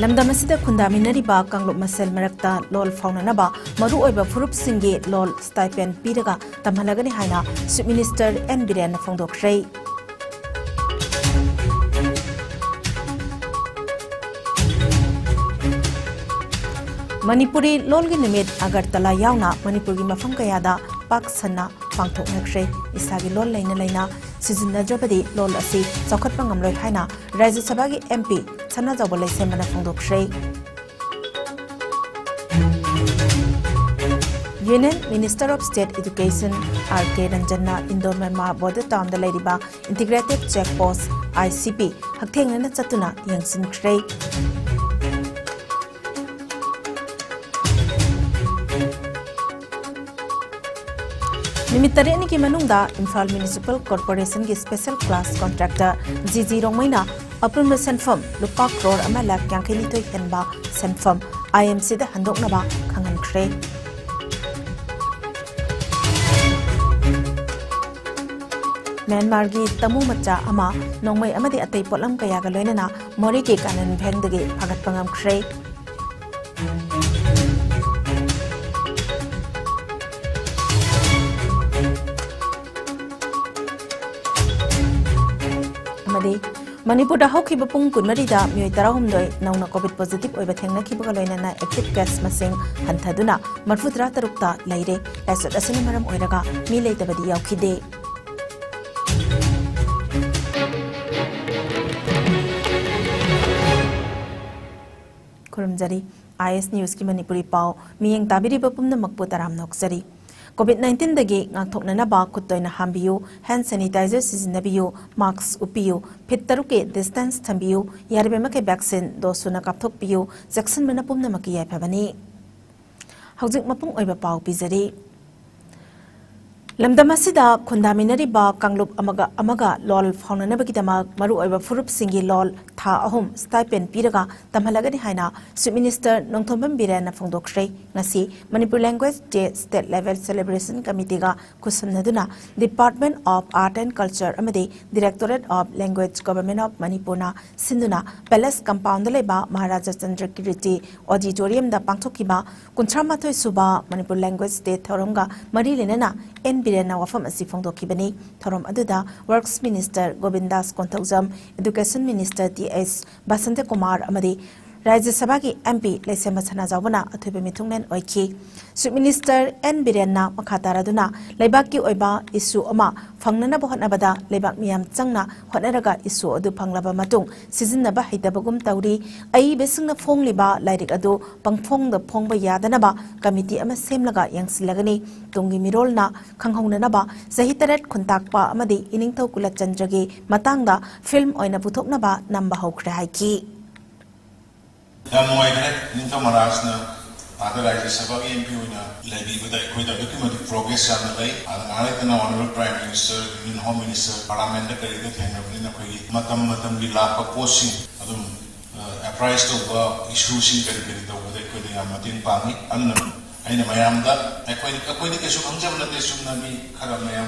lamdamasida khundaminariba kanglop masel marakta lol faunanaba maru oiba furup singi lol stipend piraga tamhalagani haina Chief Minister N Biren phongdokrei Manipuri lolgi nimit Agartala yauna Manipuri mafam kayada pak sanna pangthoknakrei isagi lol laina sizinnadrabadi lol asi chawkhatpa ngamloi haina Rajya Sabha gi MP Chana Jawbalai semana phongdokrei Union Minister of State Education R.K. Ranjanna Indore Myanmar border town da lairiba integrated check post ICP hakthengna chatuna yangsinkrei Nimitare ni ki manungda Imphal Municipal Corporation ki special class contractor GG Rongmaina apun senfam lupa crore ama lak yankhaini toi henba senfam IMC da handoknaba khangan khre Myanmar gi tamu macha ama nongmai amadi atei polam kaya ga loinana mori ke kanan bhengdagi phagat pangam khre Manipur da hauki bapung kunmari da mioi tarahumdoi nauna COVID positive oiba thengna khibaga loinana active case masing hanthaduna marfudra tarukta laire asat asina maram oiraga mi leitabadi yaukhide Kurumjari IS News ki Manipuri pau miyeng tabiri bapumna makpu taram nokjari COVID-19 dagi ngakthokna ba khuttoina hambiyu hand sanitizer sizinnabiyu mask upiyu phit taruke distance thambiyu yarbe make vaccine dosuna kapthokpiyu jackson mana pumna maki yai phabani hawjik mapung oiba pau pizari lamdamasida khundaminari ba kanglop amaga lol faunanabagidama maru oiba furup singi lol tha ahum stipend piraga tamhalagani haina Chief Minister Nongthombam Birena phongdokrei ngasi Manipur Language Day State Level Celebration Committee ga kusamnaduna Department of Art and Culture amadi Directorate of Language Government of Manipur na sinduna Palace Compound leba Maharaja Chandra Kirti Auditorium da pangthokiba 38 suba Manipur Language Day thoramga mari lenana N Birena wafam asi phongdokibani thorom aduda Works Minister Govindas Kontaujam Education Minister T.S. Basante Kumar amadi Rajya Sabha ki MP Laisema Chana Jawbana athoiba mithungnen oiki Chief Minister N Birena makataraduna laibak ki oiba issue ama fangnana bohotnabada laibak miyam changna hotnaraga issue adu phanglaba matung sijinnaba haidabagum tawri ai besingna fongliba lairik adu pangphongda phongba yadanaba committee ama semlaga yangsilagani tungi mirolna khanghaunanaba sahitarat khuntakpa amadi iningthau kulachandragi matangda film oina puthoknaba namba hokra haiki Ninta Marasna, other Rajya Sabha MP lady with a document progress on the way, and Honorable Prime Minister, Union Home Minister, Parliamentary Matam Lapa posting apprised of issues in the Matin Pani, and Mayamda, according to Sumjam Sunami, Karamayam,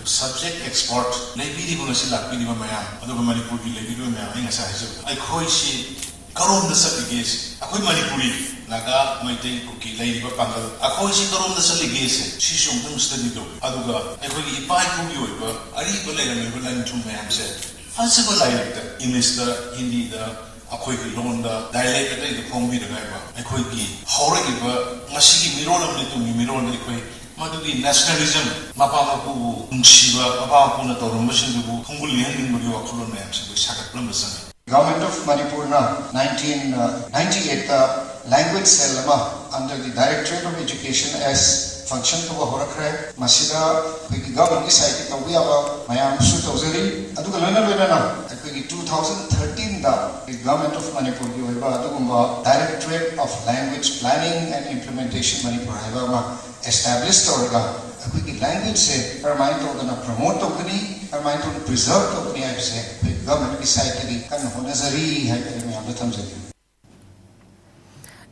subject export, Lady Bunasila, Pidimayam, other Manipur, Lady Mayam, I call she. Karom the Saligase, Aku Manipuri, Naga, my day cookie, Lady Papangal, Ako si Karom the Saligase, she showed them study to Aduga, Ako Ipai Kuyu, Ariba Legan to Mayam said. Fanciful like the Minister, Hindi, the Akoiki Londa, dialect the Pombi the Gaiba, Akoiki, Horrible, Masiki Mirola to Miron the Quay, Madugi nationalism, Mapamapu, Shiva, Mapapuna, or Mission to Kungulian in Murio Kulon Mayams, which had a plumbus. Government of Manipur na 1998 language cell under the Directorate of Education as function to horakre masida ki government side to we aba mayam su tawzari adu kalana na ki 2013 the Government of Manipur ki oiba adu gumba Directorate of Language Planning and Implementation Manipur haiba ma established orga ki language se mind to na promote to ni mind to preserve to ni I say government ki side ki kan honazari hai me am tamjari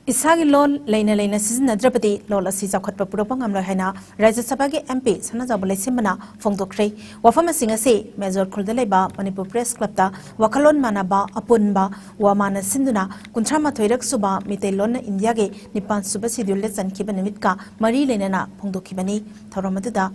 Isagi lol leina sizinadrabadi lol asi chawkhatpa puropang amla haina Rajya Sabha ge MP sana jabulai simana phongdokhrei wafam singa se Major Khuldalaiba Manipur Press Club ta wakalon manaba apunba wamana sinduna kuntrama thoirak suba mitelon India ge nipan suba schedule le chankiba nimit ka mari leinana phongdokhibani thoromaduda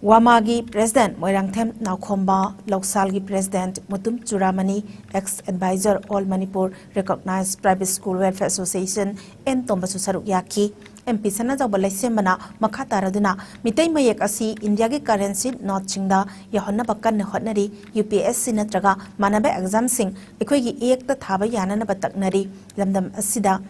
Wamagi President Moirangthem Naukhomba Loksalgi President Mutum Churamani ex-advisor All Manipur Recognized Private School Welfare Association and Tombasu Saruk Yaki MP sana jawbalai semana makha taraduna mitai mayek asi India ge currency not chingda yahonna bakkan hotnari UPSC natraga manaba exam sing ekhoi gi ekta thaba yana na bataknari lamdam asida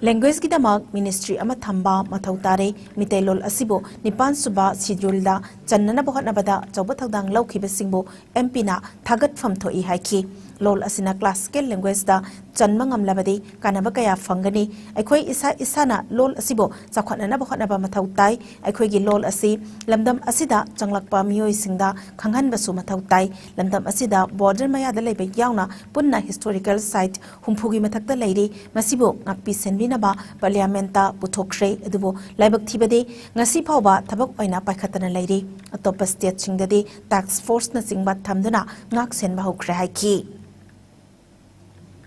Language ki damag Ministry ama thamba mathau tare mitailol asibo nipan suba schedule da channana bohat na bada chawba thagdang laukhiba singbo MP na thagat pham thoi haiki lol asina classical language da chanma ngamlabadi kanaba kaya phangani aikhoi isa na lol asibo chakhwana na bohat na ba mathau tai aikhoi gi lol asi lamdam asida changlakpa miyoi singda khanghan basu mathau tai lamdam asida border maya da lebe yauna punna historical site humphugi mathakta leiri masibo ngakpi senbi ba parliamenta puthokre adubo laibak thibade ngasi phawba thabak oina paikhatana leiri atop state chingdade task force na singba thamduna ngak senba hokre haiki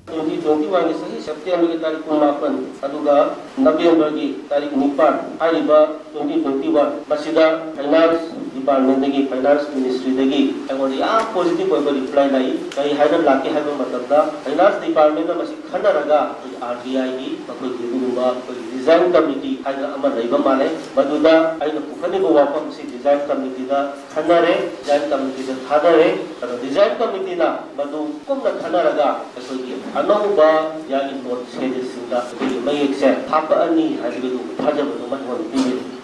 2021 ni sahi September ki tarik 8 aduga November ki tarik 4 haiba 2021 masida finance department dagi finance ministry dagi agodi positive oiba reply lai kai haiba laki haiba matlabda finance department na masi khanaraga RBI gi bakoi gumba design committee haiba amar raiba male maduda aina pukhani go wafam si design committee da khanare design committee da thadare design committee na madu kumna khanaraga asoi anauba yagi not sedes sinda mayek se thapa ani haibu thajabadu mahon pimi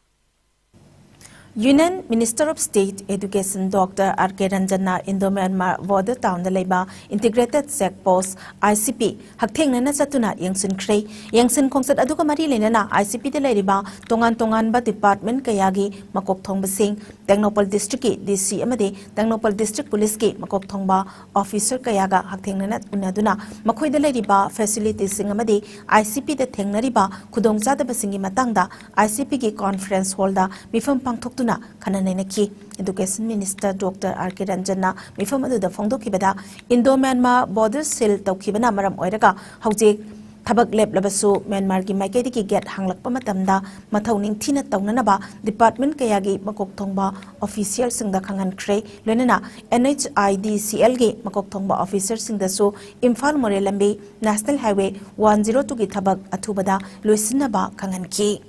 Union Minister of State Education Dr. R.K. Ranjana Indo-Myanmar border town da laiba integrated check post ICP haktheng nana chatuna yangsun khrei yangsun khongsat aduka mari lenana ICP da lairiba tongan ba department kayagi makok thongba sing Technopal district ki DC amade Technopal district police ki makok thongba officer kayaga haktheng nana unaduna makhoi da lairiba facilities sing amade ICP da thengnariba khudongcha da basingi matangda ICP ki conference hall da mifam pangthok Kananaki Education Minister Dr. R.K. Ranjana Mifam Adu the Fongdokibada Indo-Myanmar border seal Taukibana Maram Oiraga Haujik Tabak Leb Labasu Myanmar gi Maikedi ki get hanglak pamatamda Mathauning Tina Taunanaba Department Kayagi Makok Thongba official Singda Kangan Kray Lenana NHIDCL gi Makok Thongba officer Singdasu Imphal Morelambi National Highway 102 gi Tabak Athubada Luisinaba Kangan Ki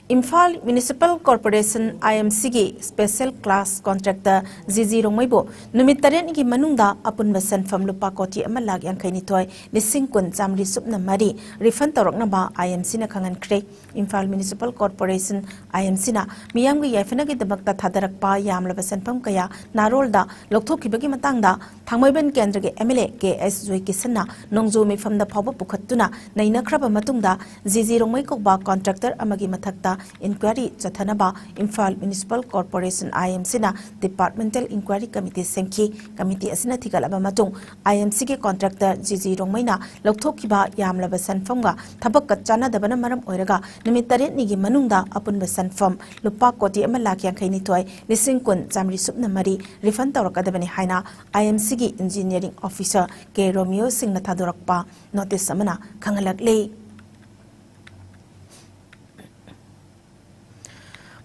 Imphal Municipal Corporation IMC gi Special Class Contractor GG Rongmaibo numit taren gi manungda apunba sanfam lupa koti ama lag yang khaini toy lising kun chamri supna mari refund torokna ba IMC na khangan kre Imphal Municipal Corporation IMC na miyam gi yafena gi dabakta thadarak pa yamlaba sanfam kaya narolda lokthokibagi matangda thangmoiben kendra gi MLA KS Joy Kisana nongjo mi famda phawba pukhatuna naina khraba matungda GG Rongmai ko ba contractor amagi mathakta inquiry chathanaba Imphal Municipal Corporation IMC na Departmental Inquiry Committee Senki Committee asina thigalaba matung IMC ke contractor GG Rongmaina lokthokkiba yamlaba sanfamga thabak ka chana dabana maram oiraga numit taret ni gi manungda apunba sanfam lupa koti ama lakya khaini toy lising kun chamri supna mari refund tawrakadabani haina IMC gi engineering officer K Romeo Singh na thadorakpa notice amana khangalakle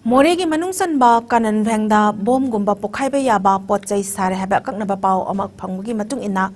Moregi manungsan ba kanan vengda bom gumba pokhaiba yaba potchai sare haba kaknaba pau amak phangbugi matung ina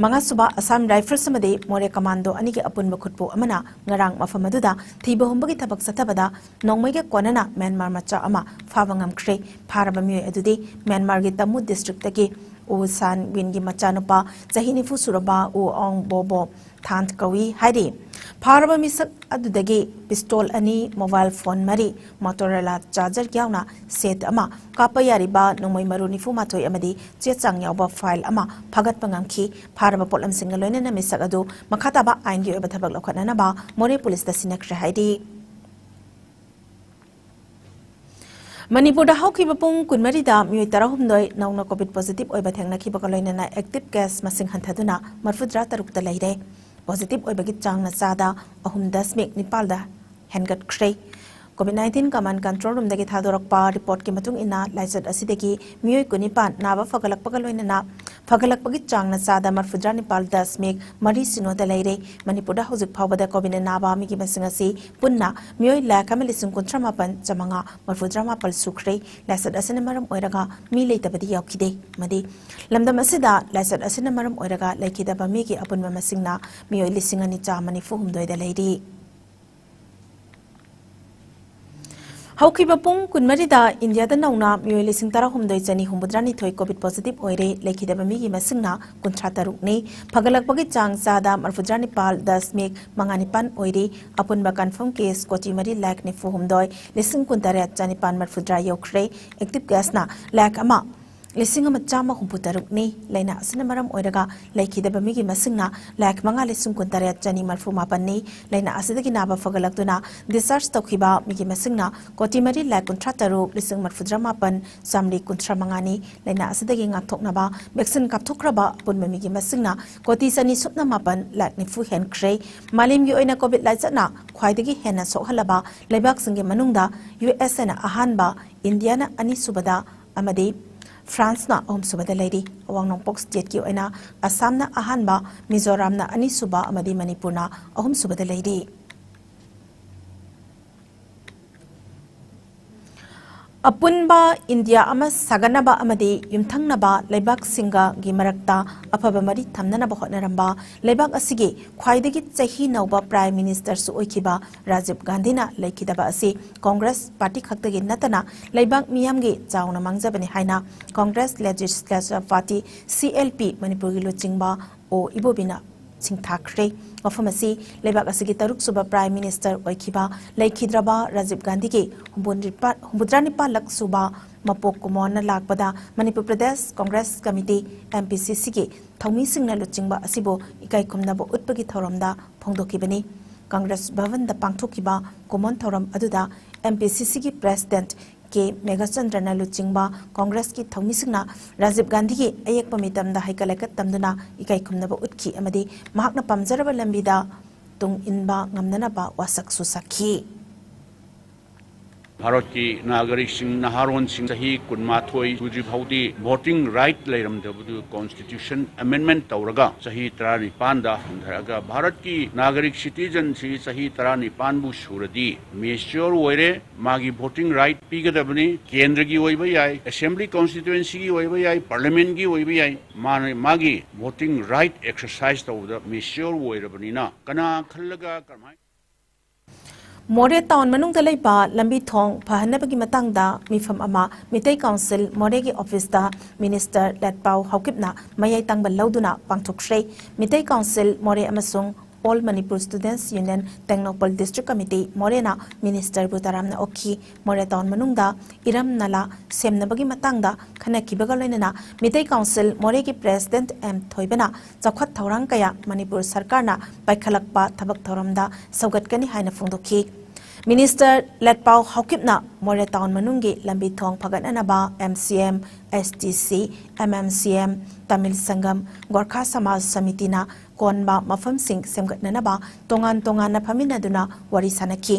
manga suba Assam Rifles amade More Commando anigi apunba khutpu amana ngarang mafamaduda thiba humbagi thabak sathabada nongmaige konana Myanmar macha ama phawangam kre pharaba miyoi adudi Myanmar gi Tamu district tagi Usan Wingi machanupa Zahinifu suraba U Ong Bobo Thant Kawi Haidi Pharaba misak adudagi pistol ani mobile phone mari Motorola charger gyawna set ama kapayari ba nongmai marunifu mathoi amadi chechang yawba file ama phagat pangamki pharaba polam singaloina na misak adu makhata ba ain gi oba thabak lokhanana ba More police da sinak Haidi Manipur da haukiba pung kunmari da mioi tarahumdoi nauna COVID positive oiba thengnakiba ka loinana active case masing hanthaduna marfudra tarukta leire. Positive oiba gi changna sada 3.9 da hengat khrei. COVID-19 command control room dagi thadorakpa report ki matung ina laisat asidagi mioi kunipan naba fagalakpa ka loinana fagalakpa gi changna sada marfudra nipal dasmik mari sino da leire. Manipur da hauzik phawbada COVID naba mi gi masing asi punna mioi lakh amalising kuntramapan chamanga marfudra mapal sukhrei laisat asina maram oiraga mi leitabadi yaukide madi lamdam asida laisat asina maram oiraga laikidaba mi gi apunma masingna mioi lisingani chamani fuhumdoi da leiri. Haukiba pung kunmari da India da nauna mioi lising tarahumdoi chani humbudrani thoi COVID positive oire laikidaba mi gi masingna kuntratarukni phagalakpagi chang sada marfudrani pal 10 manganipan oire apunba confirm case koti mari lakh ni fuhumdoi lising kuntare chani pan marfudra yokhrei active case na lakh ama lising ama chama humputarukni laina asina maram oiraga laikidaba mi gi masingna lakh manga lising kuntare chani marfu mapanni laina asidagi naba fagalaktuna discharge tokhiba mi gi masingna koti mari lakh kuntrataru lising marfudra mapan samri kuntra mangani laina asidagi ngakthoknaba vaccine kapthokraba punma mi gi masingna koti sani supna mapan lakh ni fu hen khrei malim gi oina covid laisana khwaidagi hena sohalaba leibak singe manungda US na ahanba India na ani subada amadi France na subada leiri awang nongpok state ki oina Assam na ahanba Mizoram na ani suba amadi Manipur na subada leiri. Apunba India ama saganaba amadi yumthangnaba leibak singa gi marakta afaba mari thamnanaba hotnaramba leibak asigi khwaidagi chahi nauba prime minister su oikiba Rajiv Gandhi na laikidaba asi Congress party khaktagi natana leibak miyamgi chauna mangjabani haina Congress Legislative Party CLP Manipur gi luchingba o ibobina singthakre ofamasi lebak asigi taruk suba prime minister oikiba laikhidraba Rajiv Gandhi ki humbudrani palak suba mapok kumona lakpada Manipur Pradesh Congress Committee MPCC ki thaumi singna luchingba asibo ikai khumnaba utpagi thoramda phongdokibani Congress Bhavan da pangthokiba kumon thoram aduda MPCC ki president के मेघाचंद्रना लुचिंगबा कांग्रेस की थौमिसिंगना राजीव गांधी की अयक पमितमदा हाइकलेकत तमदुना इकाई खुमनबा उतकी अमदी महाकना पमजरबा लंबिदा तुंग इनबा ngamnanaba wasak susakhi Bharat की नागरिक सिंह नहारोन सिंह सही कुनमाथोई गुजरी भाउदी voting right लेरमदबदु constitution amendment तौरगा सही 35 दा हंधरगा भारत की नागरिक सिटीजन सी सही 35 बु सुरदी मेच्योर ओइरे मागी वोटिंग राइट पीगदबनी केंद्र की ओइबा याय असेंबली कॉन्स्टिट्यूएंसी की ओइबा याय पार्लियामेंट की ओइबा याय मागी वोटिंग राइट एक्सरसाइज तौदा मेच्योर ओइरबनीना कना खल्लगा करमाय More town manung dalai ba lambi thong phahanabagi matangda mifam ama mitai council more gi office da minister latpau haukipna mayai tangba lauduna pangthoksrei mitai council more amasung All Manipur Students Union Technopol District Committee Morena Minister Butaramna Okhi More town manungda iram nala semnabagi matangda khanakibaga loinana mitai council more gi president M Thoibana chakhat thorang kaya Manipur sarkarna paikhalakpa thabak thoramda saugatkani haina phongdokhi Minister Latpau Haukipna More town manungi lambi thong phagananaba MCM STC MMCM Tamil Sangam Gorkha Samaj Samiti na konba mafam sing semgatnanaba tongan na phaminaduna wari sanaki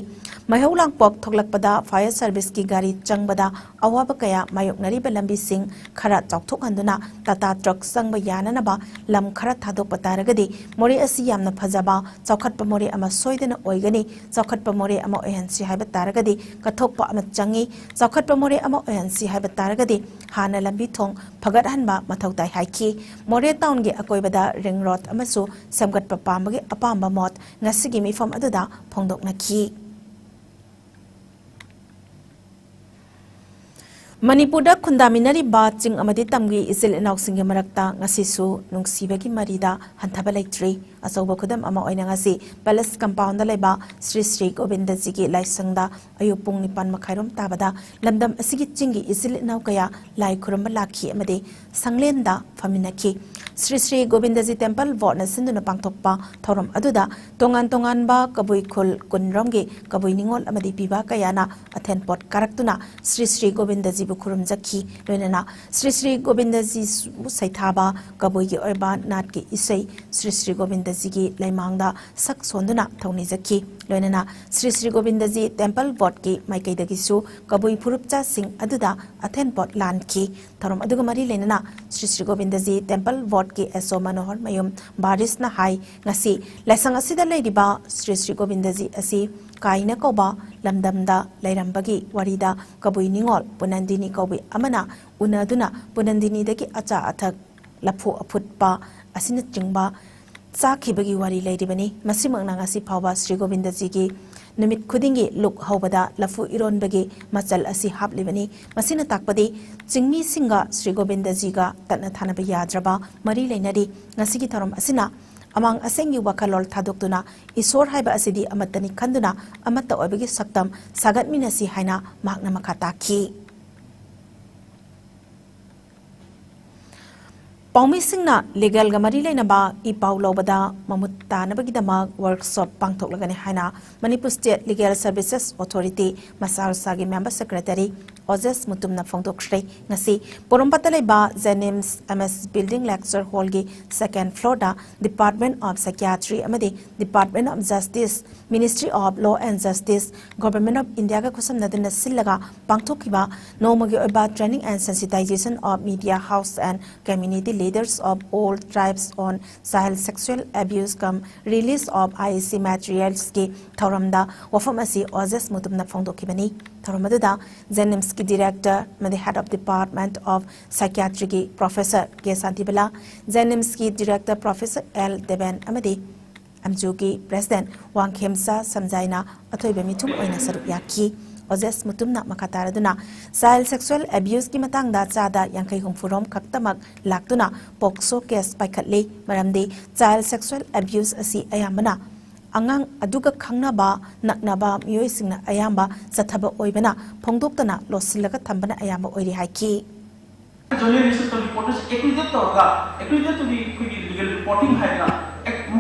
mahaulang pok thoklakpada fire service ki gari changbada awaba kaya mayoknari lambi sing khara chokthok handuna tata truck sangba yananaba lam khara thadok pataragadi mori asi yamna phajaba chokhatpa mori ama soidana oigani chokhatpa mori ama ohansi haiba taragadi kathokpa ama changi chokhatpa mori ama ohansi haiba taragadi hana lambi thong phagat hanba mathautai haiki more town gi akoibada ring road amasu samgat papambagi apamba mot ngasigi mifam aduda phongdoknaki Manipurda khundaminari ba ching amadi tamgi isil inausing marakta ngasisu nungsibagi marida hanthaba leitri asoba khudam ama oina ngasi palace compound leba Sri Sri Govinda ji gi laisangda ayupung nipan makhairom tabada lamdam asigi chingi isil inau kaya lai khuramba lakhi amadi sanglenda faminaki Sri Sri Govindaji Temple Vot na sinduna pangthokpa thorom aduda tongan tongan ba kabui khul kunromge kabui ningol amadi piba kayana athen pot karaktuna Sri Sri Govindaji bu khurum jakhi loinana Sri Sri Govindaji saithaba kabui gi oiba nat ki isai Sri Sri Govindaji gi laimangda sak sonduna thongni jakhi loinana Sri Sri Govindaji Temple Vot ki maikai dagi su kabui phurupcha sing aduda athen pot lan ki thorom aduga mari lenana Sri Sri Govindaji Temple Vot ki eso manohar mayum baris na hai ngasi lesang asida leidiba Sri Sri Govindaji asi kaina koba lamdamda lairambagi warida kabui ningol punandini kobi amana unaduna punandini dagi acha athak laphu aphutpa asina chingba chakhibagi wari leidibani masimang nangasi phawba Sri Govindaji gi numit khudingi luk hawbada lafu iron bagi machal asi haplibani masina takpadi chingmi singa Sri Govindaji ga tanna thanaba yadraba mari leinari ngasigi thorom asina amang asengi wakalol thadoktuna isor haiba asidi amatani khanduna amatta oibagi saktam sagatminasi haina makna makata ki Paumi singna legal gamari leina ba I paulo bada mamutta nabagidama workshop pangthok lagani haina Manipur State Legal Services Authority Masar Sagi Member Secretary Ozes Mutumna Fongdokshre ngasi Porompatalai ba Zenims MS Building Lecture Hall gi second floor da Department of Psychiatry amadi Department of Justice Ministry of Law and Justice Government of India ga khusam nadina sillaga pangthokiba nomagi oba training and sensitization of media house and community leaders of all tribes on Sahel sexual abuse come release of IEC materials ki thoramda wafam asi Ozes Mutumna Fongdokibani thoramadada Zenims ki director madi head of department of psychiatry ki professor K Santibala Zenims ki director professor L Deben amadi amjugi president Wang Khemsa samjaina athoibe mithum oina saru yakhi Ozes Mutumna makataraduna Sahel sexual abuse ki matangda chada yankai humfurom khaktamak laktuna pokso case paikhatli maramdi child sexual abuse asi ayamana angang aduga khangnaba naknaba miyoi singna ayamba sathaba oibana phongdoktana losilaga thambana ayamba oiri haiki journalist to reporters accredited to the legal reporting haina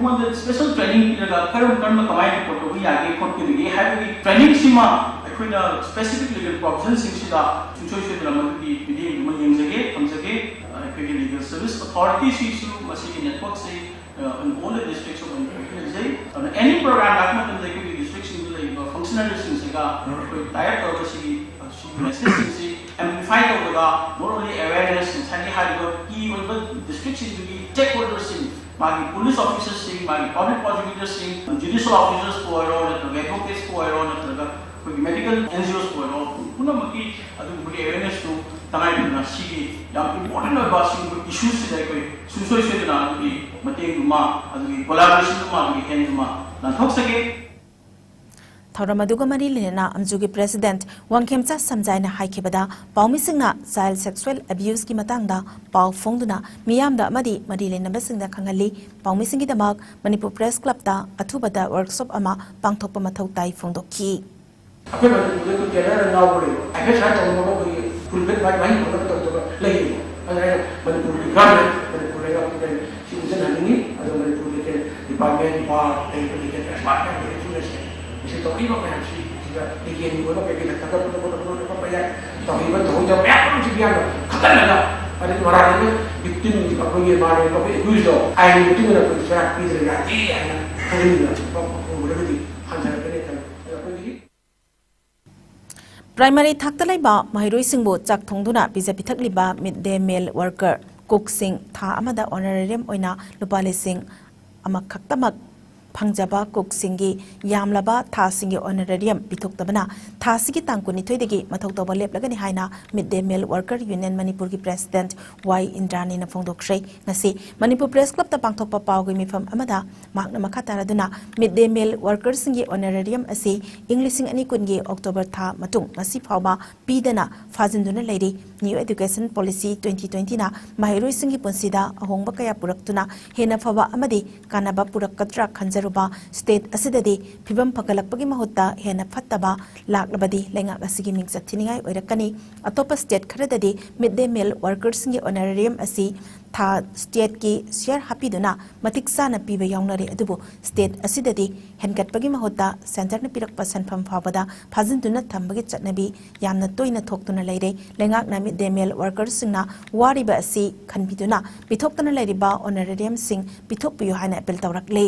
one special training period karam karma kamai report to yage khot ki have training sima akhina specific legal provisions sida situation ramadi bidi yengjage hamjage legal service authorities issue masi network say in all the districts of Manipur any program that in the districts functionaries ga tayar kawasi message amplify over not only awareness and sandy high key over districts in the stakeholders in police officers sing public prosecutors sing judicial officers who are on advocates who are on medical NGOs who are on punamaki adu awareness to tangai na sigi yam important about issues like social na adu mateng ma adu collaboration ma adu hand ma na thok sake Thoramaduga mari lena amjugi president Wang Khemsa samjaina haikibada paumi singna child sexual abuse ki matangda pau phongduna miyamda amadi mari lena basingda khangali paumi singi damak Manipur Press Club ta athubada workshop ama pangthokpa mathau tai phongdokhi ape Manipur ko kera naw bole ape sa to no ko pulbet bai ko to lei adai Manipur ki gram Manipur ya ko si usan hanini ado Manipur ke department pa ke department isi to iba ko si sila digyan ko no kaya nagtatapo pa ya to iba to jo ya ko si biya khatan na ada marami ko victim di pa ko ye mare ko accused ai victim na ko sa pidre ga ti ana kali na ko boleh hanjara kene kan Primary thaktalaiba mahiroi singbo chak thongduna bijapi thakliba midday meal worker cook sing tha amada honorarium oina lupa lising amakhaktamak Pangjaba cook singi yamlaba tha singi honorarium pithoktabana tha sigi tangkuni thoidegi mathok toba leplagani haina midday meal worker union Manipur ki president Y Indrani na phongdokshre ngasi Manipur Press Club ta pangthokpa pawgi mifam amada makna makataraduna midday meal worker singi honorarium asi Englishing ani kungi October tha matung ngasi phawba pidana fajinduna leiri new education policy 2020 na mahiroi singi punsida ahongba kaya puraktuna hena phaba amadi kanaba purakatra khanjar state asidadi phibam phakalakpagi mahutta hena phattaba laklabadi lenga asigi mingcha thiningai oirakani atopa state kharadadi midday meal workers ngi honorarium asi था state की share हापीदुना मतिक साना पीबा याउनरे अदुबु state असिददि हेनगटपगी महोत्ता सेंटरना पिरकपा सनफम फावदा फाजिनदुना थंबगी चटनबी यामना तोइना थोक्तुना लेरे लेंगाकना mid day meal वर्कर्ससिंगना वारिबा असि खनबिदुना पिथोक्तना लेरिबा honorarium सिंग पिथोकपियो हाना appeal तौरकले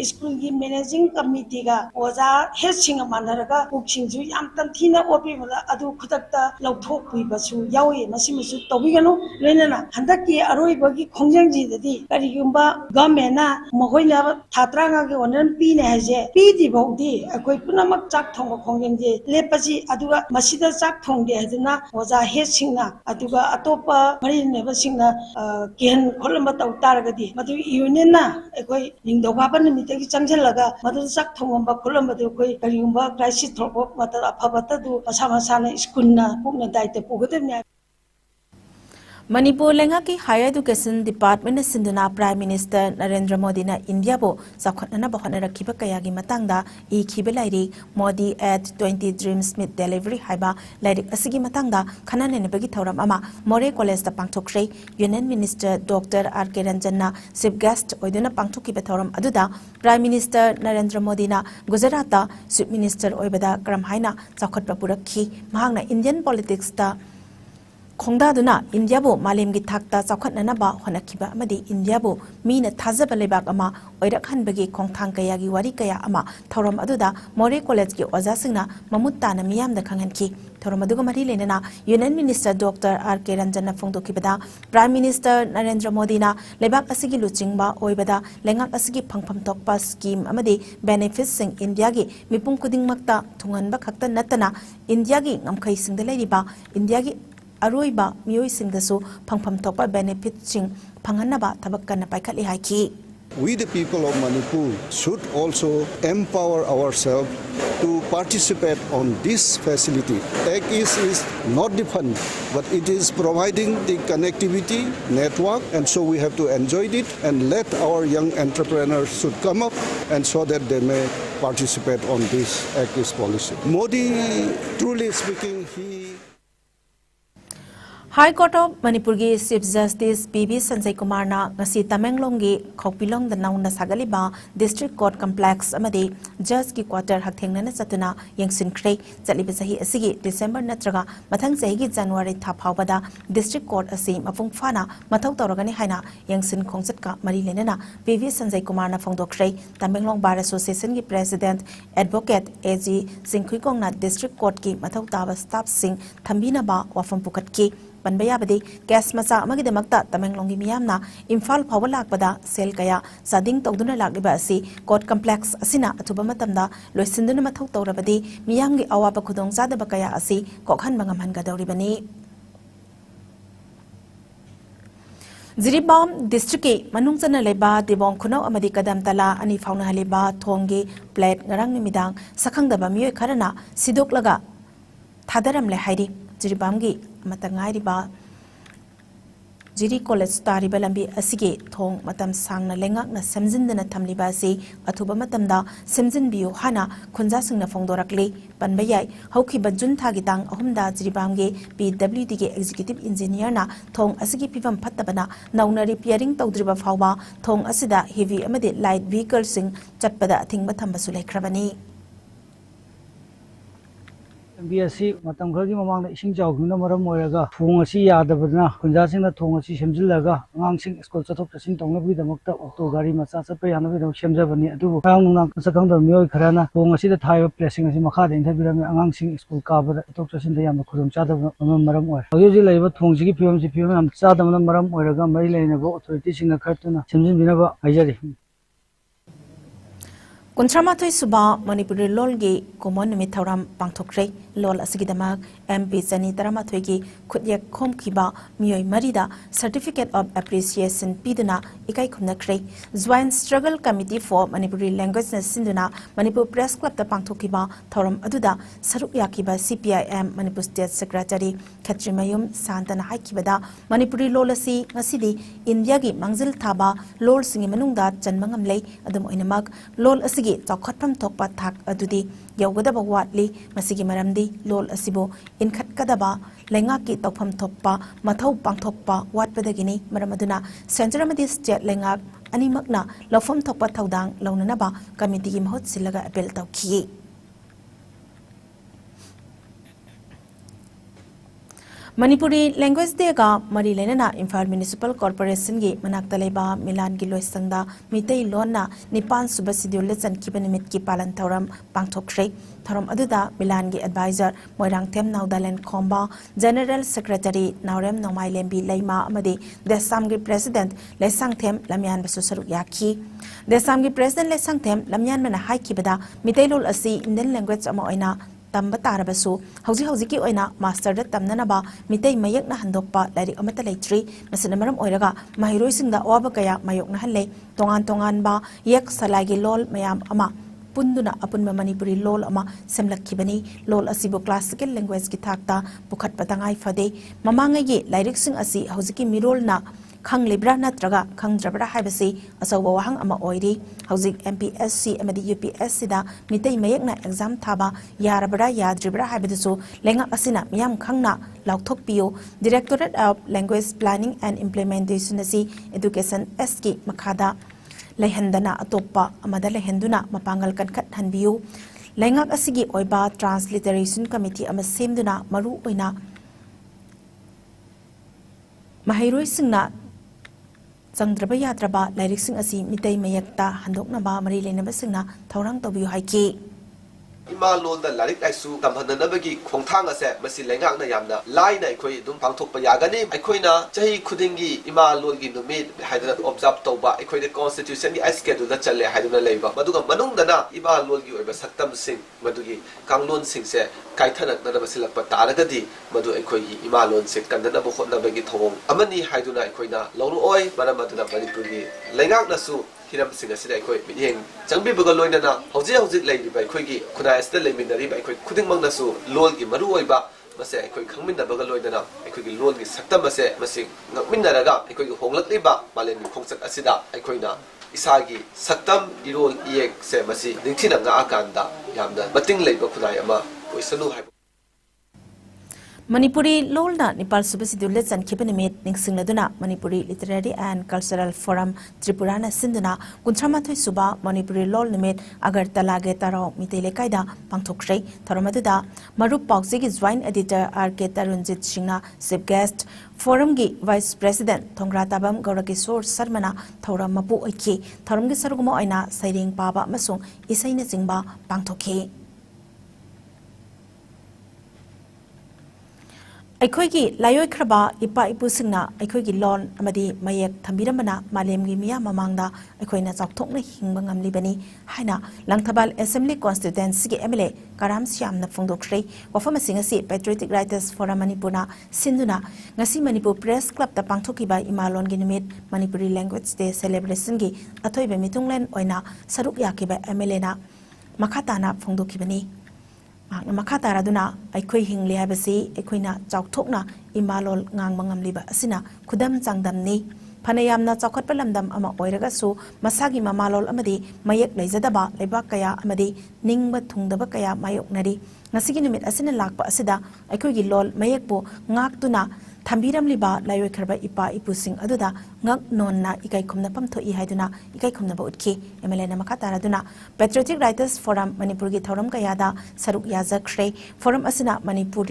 school की managing committee का ओजा head सिंग मानरगा कुकसिंगजु याम तंथीना ओपीबला अदु खुदक्ता लौथोकपिबसु यावे मसिमसु तौबिगनो लेनना हंदकी अरोइबगी खोंजेंगजिदि करिगुंबा गवर्नमेंटना मखोइना थात्रांगा के ओनरन पीने हाजे पीदि बौदि अखोइ पुनमक चाक थोंग खोंजेंजे लेपसि अदुगा मसिदा चाक थोंदे हदना ओजा हेड सिंगना अदुगा अतोपा मरिनेबा सिंगना केहन खोलम तौ तारगदि मदु यूनियनना अखोइ निंगदौबाबन तगी चंगलगा मदु चक थोंगम खुलमदु कोई करिगुंबा क्राइसिस थोप मत अफबतदु मसा मसाना स्कूलना पुगना दायित्व पुगदने मणिपुर लेंगा की हायर एजुकेशन डिपार्टमेंट सिंधुना प्राइम मिनिस्टर नरेंद्र मोदी ना इंडिया बो चाखटना बहन रखिबा कयागी मतंगदा इखिबे लाइरि Modi at 20 dreams mid delivery हाइबा लाइरिक असिगी मतंगदा खनानेनेबगी थौरम अमा मोरे कॉलेज दा पांगथोख्रे union minister doctor R K Ranjan ना चीफ गेस्ट ओइदुना पांगथोकिबे थौरम अदुदा प्राइम मिनिस्टर नरेंद्र मोदी ना गुजरात दा चीफ मिनिस्टर ओइबदा क्रम हाइना चाखटपा पुरखी महांगना इंडियन पॉलिटिक्स दा खोंदादुना इंडिया बो मालेम की थाकता चौखटननबा होनखिबा अमदि इंडिया बो मीना थाजबा लेबाक अमा ओइरखनबगी खोंथांग कयागी वारी कया अमा थौरम अदुदा मोरे कॉलेज की ओजासिंगना ममुत ताना मियामदा खंगनखि थौरम अदुगा मरी लेनना union minister doctor R K Ranjan फोंदोखिबदा prime minister Narendra Modi ना लेबाक असिगी लुचिंगबा ओइबदा लेंगाक असिगी फंगफम तोकपा स्कीम अमदि बेनिफिट्स सिंग इंडिया की मिपुंग कुदिंगमक्ता थुंगनबा खक्ता नतना इंडिया की ngамखै सिंगदा लेरिबा इंडिया की अरोइबा मियोइ सिंगदसु फंगफम थोपा बेनिफिट सिंग फंगनबा थबक कन्ना पाइखटली हाइखि We the people of Manipur should also empower ourselves to participate on this facility. Act is not the fund, but it is providing the connectivity network, and so we have to enjoy it and let our young entrepreneurs should come up and so that they may participate on this Act is policy. Modi, truly speaking, he High Court of Manipur की Chief Justice B.B. Sanjay Kumar na ngasi Tamenglong की Khopilong da nauna sagaliba District Court Complex amadi Judge की Quarter hakthengna chatuna yengsin khrei chaliba sahi asigi December natraga mathang sahi की January tha phawbada District Court asi mapung fana mathau tawragani haina yengsin khongchat ka mari lenana B.B. Sanjay Kumar na phongdokhrei Tamenglong Bar Association की President Advocate A.G. Singkhuikong na District Court की mathau tawa staff sing thambina ba wafam pukat ki Panbayabadi, gas masa amagidamagta Tamenglongi miyamna Imphal phawba lakpada sel kaya sading tawduna lagliba asi court complex asina atuba matamda loisinduna mathau tawrabadi miyamgi awaba khudong zadaba kaya asi kokhan mangamhangadawribani Jiribam district ke manungchana leba dibong khunau amadi kadam tala ani fauna haliba thongi plate ngarang nimidang sakhangdaba miyoi kharana sidoklaga thadaram le hairi Jiribamgi matangairiba Jiri College tariba lambi asige thong matam sangna lengakna semjindana thamliba si athuba matamda semjinbiu hana khunja singna phongdorakle panbayai haukiba jun thagi tang ahumda Jiribamge PWD ge executive engineer na thong asigi pibam phattabana nauna repairing tawdriba phawba thong asida heavy amadi light vehicle sing chatpada thingba thamba su lekhrabani BSC matam khagi mamang ising jawgna maram moiraga thong asi yadabna kunja singna thong asi semjillaga angang sing school chathok chasin tongna bi damakta auto gari macha chapa yana bi semjabani adu ang nang sakang da mioi kharana thong asi da thaiba placing asi makha da inthabirami angang sing school ka ba chathok chasin da yamna khudum chada maram oir hoji laiba thong ji ki pm am chada maram oiraga mai laina go authority singna khartuna semjin binaba haijari Kuntramathoi suba Manipuri lolgi common nimit thauram pangthokre lol asigidamak MP Chani Taramathoi gi khutyak khomkhiba mioi marida certificate of appreciation piduna ikai khumnakre Joint Struggle Committee for Manipuri Language na sinduna Manipur Press Club ta pangthokhiba thauram aduda saruk yakiba CPIM Manipur State Secretary Khatrimayum Santana haikibada Manipuri lolasi ngasidi India gi mangzil thaba lol singi manungda chanmangam lei adum oinamak lol asigi chawkhatpam thokpa thak adudi ꯌꯧꯒꯗꯕ ꯋꯥꯠꯂꯤ ꯃꯁꯤꯒꯤ ꯃꯔꯝꯗꯤ ꯂꯣꯜ ꯑꯁꯤꯕꯨ ꯏꯟꯈꯠꯀꯗꯕ ꯂꯩꯉꯥꯛꯀꯤ ꯇꯧꯐꯝ ꯊꯣꯛꯄ ꯃꯊꯧ ꯄꯥꯡꯊꯣꯛꯄ ꯋꯥꯠꯄꯗꯒꯤꯅꯤ ꯃꯔꯝ ꯑꯗꯨꯅ ꯁꯦꯟꯇꯔ ꯑꯃꯗꯤ ꯁ꯭ꯇꯦꯠ ꯂꯩꯉꯥꯛ ꯑꯅꯤꯃꯛꯅ ꯂꯧꯐꯝ ꯊꯣꯛꯄ ꯊꯧꯗꯥꯡ ꯂꯧꯅꯅꯕ ꯀꯃꯤꯇꯤꯒꯤ ꯃꯍꯨꯠ ꯁꯤꯜꯂꯒ ꯑꯄꯤꯜ ꯇꯧꯈꯤ Manipuri Language Day ga Mari Lenana Imphal Municipal Corporation gi manakta leba Milan gi loisangda Mitei Lona Nipan Suba Sidul Lechan Kibanimit ki palan thoram pangthokre thoram aduda Milan gi advisor Moirang Them Naudalen Khomba General Secretary Naurem Nomai Lembi Leima amadi Desam gi President Lesang Them Lamyan basu saruk yakhi Desam gi President Lesang Them Lamyan mana hai kibada Mitei Lol asi Indian language ama oina tamba tarabasu hauji ki oina master da tamnanaba mitei mayakna handokpa lairik amata leitri masina maram oiraga mahiroi singda awaba kaya mayokna halle tongan ba yak salagi lol mayam ama punduna apunma Manipuri lol ama semlakkibani lol asibu classical language ki thakta pukhat patangai fade mamangagi lairik sing asi hauji ki mirol na khang libra natraga khang drabra haibasi asawa wahang ama oiri hauzik MPSC amadi UPSC da mitei mayakna exam thaba yarabra yadribra haibisu lenga asina miyam khangna laukthok piyo Directorate of Language Planning and Implementation asi Education SK makhada lehendana atoppa amada lehenduna mapangal kankhat hanbiyu lengak asigi oiba transliteration committee ama semduna maru oina mahiroi singna Sangdraba yatraba lairik sing asi mitei mayakta handoknaba mari lenaba singna thaurang tobiyu haiki Ima lolda larik aisu tamhananabagi khongthang ase masi lengak na yamna laina aikoi dum pangthokpa yagani aikoina chahi khudingi ima lolgi numit haidana observe tawba aikoide constitution gi schedule da challe haiduna leiba maduga manungdana ima lolgi oiba saktam sing madugi kanglon sing se kaithanak na basilakpa taragadi madu aikoigi ima lon se kandana bo khotnabagi thong amani haiduna aikoina lawru oi maramaduna Manipuri lengak nasu hiram singa sida aikoi miyeng changbi baga loinana hojik leibi bai khoigi khunai sta leiminari bai khoi khuding mangnasu lol gi maru oiba mase aikoi khangminna baga loinana aikoi gi lol gi saktam mase masi ngakminnaraga aikoi gi honglakliba malen gi khongchak asida aikoina isagi saktam irol iek se masi ningthina nga akanda yamna mating leiba khunai ama oisanu hai Manipuri lolna Nepal Suba Sidul Lechan Kibanimit Ningsingladuna Manipuri Literary and Cultural Forum Tripurana Sinduna Kuntramathoi Suba Manipuri lol nimit Agartala ge Tarau Mitei Lekaida pangthokre thoromaduda Marup Paukse gi joint editor RK Tarunjit Singna chief guest Forum gi Vice President Thongra Tabam Gaurakishor Sarmana Thoram Mapu oiki thoram gi saruguma oina Sairing Paba amasung isaina jingba pangthokhe Aikoigi layoi kraba ipa ipusingna aikoigi lon amadi mayak thambiramana malemgi miya mamangda aikoina chawthokna hingba ngamlibani haina Langthabal Assembly Constituency gi MLA Karam Syamna phongdokhrei wafam singasi Patriotic Writers Forum Manipurna sinduna ngasi Manipur Press Club ta pangthokiba imalon gi nimit Manipuri Language Day celebration gi athoibe mitunglen oina saruk yakiba MLA na makhatana phongdokibani Makataraduna, I quay hingly habasi, equina, Chauktokna, Imalol, Ngang Mangamliba, Asina, Kudam Zangdamni, Panayamna Chaukapalamdam ama Oiragasu, Masagi Mamalol Amadi, Mayak Lazadaba, Lebakaya Amadi, Ningba Tungdabakaya, Mayok Nadi, Nasiginimit Asina Lakpa Asida, I quay lol, Mayakbo, Ngakduna, Tambiram liba layo karba ipa ipusing aduda ngak non na ikai kumna pamtho I haiduna ikai kumna ba utki MLA na makatara duna Patriotic Writers Forum Manipur gi thoram kayada saruk yazakre forum asina Manipur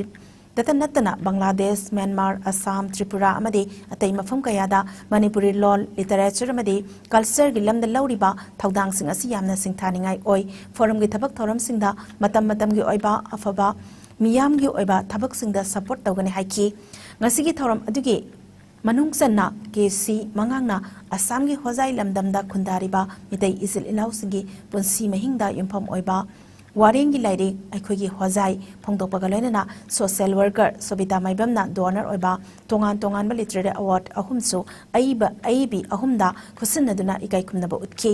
datanatana Bangladesh Myanmar Assam Tripura amadi atai mafam kayada Manipuri lol literature amadi culture gi lamda lauriba thaudang sing asi yamna singthaningai oi forum gi thabak thoram singda matam gi oiba afaba miyam gi oiba thabak singda support tawgani haiki ngasigi thoram adugi manungsanna kesi mangangna Assamgi hozai lamdamda khundariba mitei isil inausingi punsi mahingda yumpham oiba warengi lairi aikhogi hozai phongdokpaga loinana social worker Sobita Maibamna donor oiba tongan ba literary award ahumsu aibi ahumda khusinnaduna ikai khumnaba utki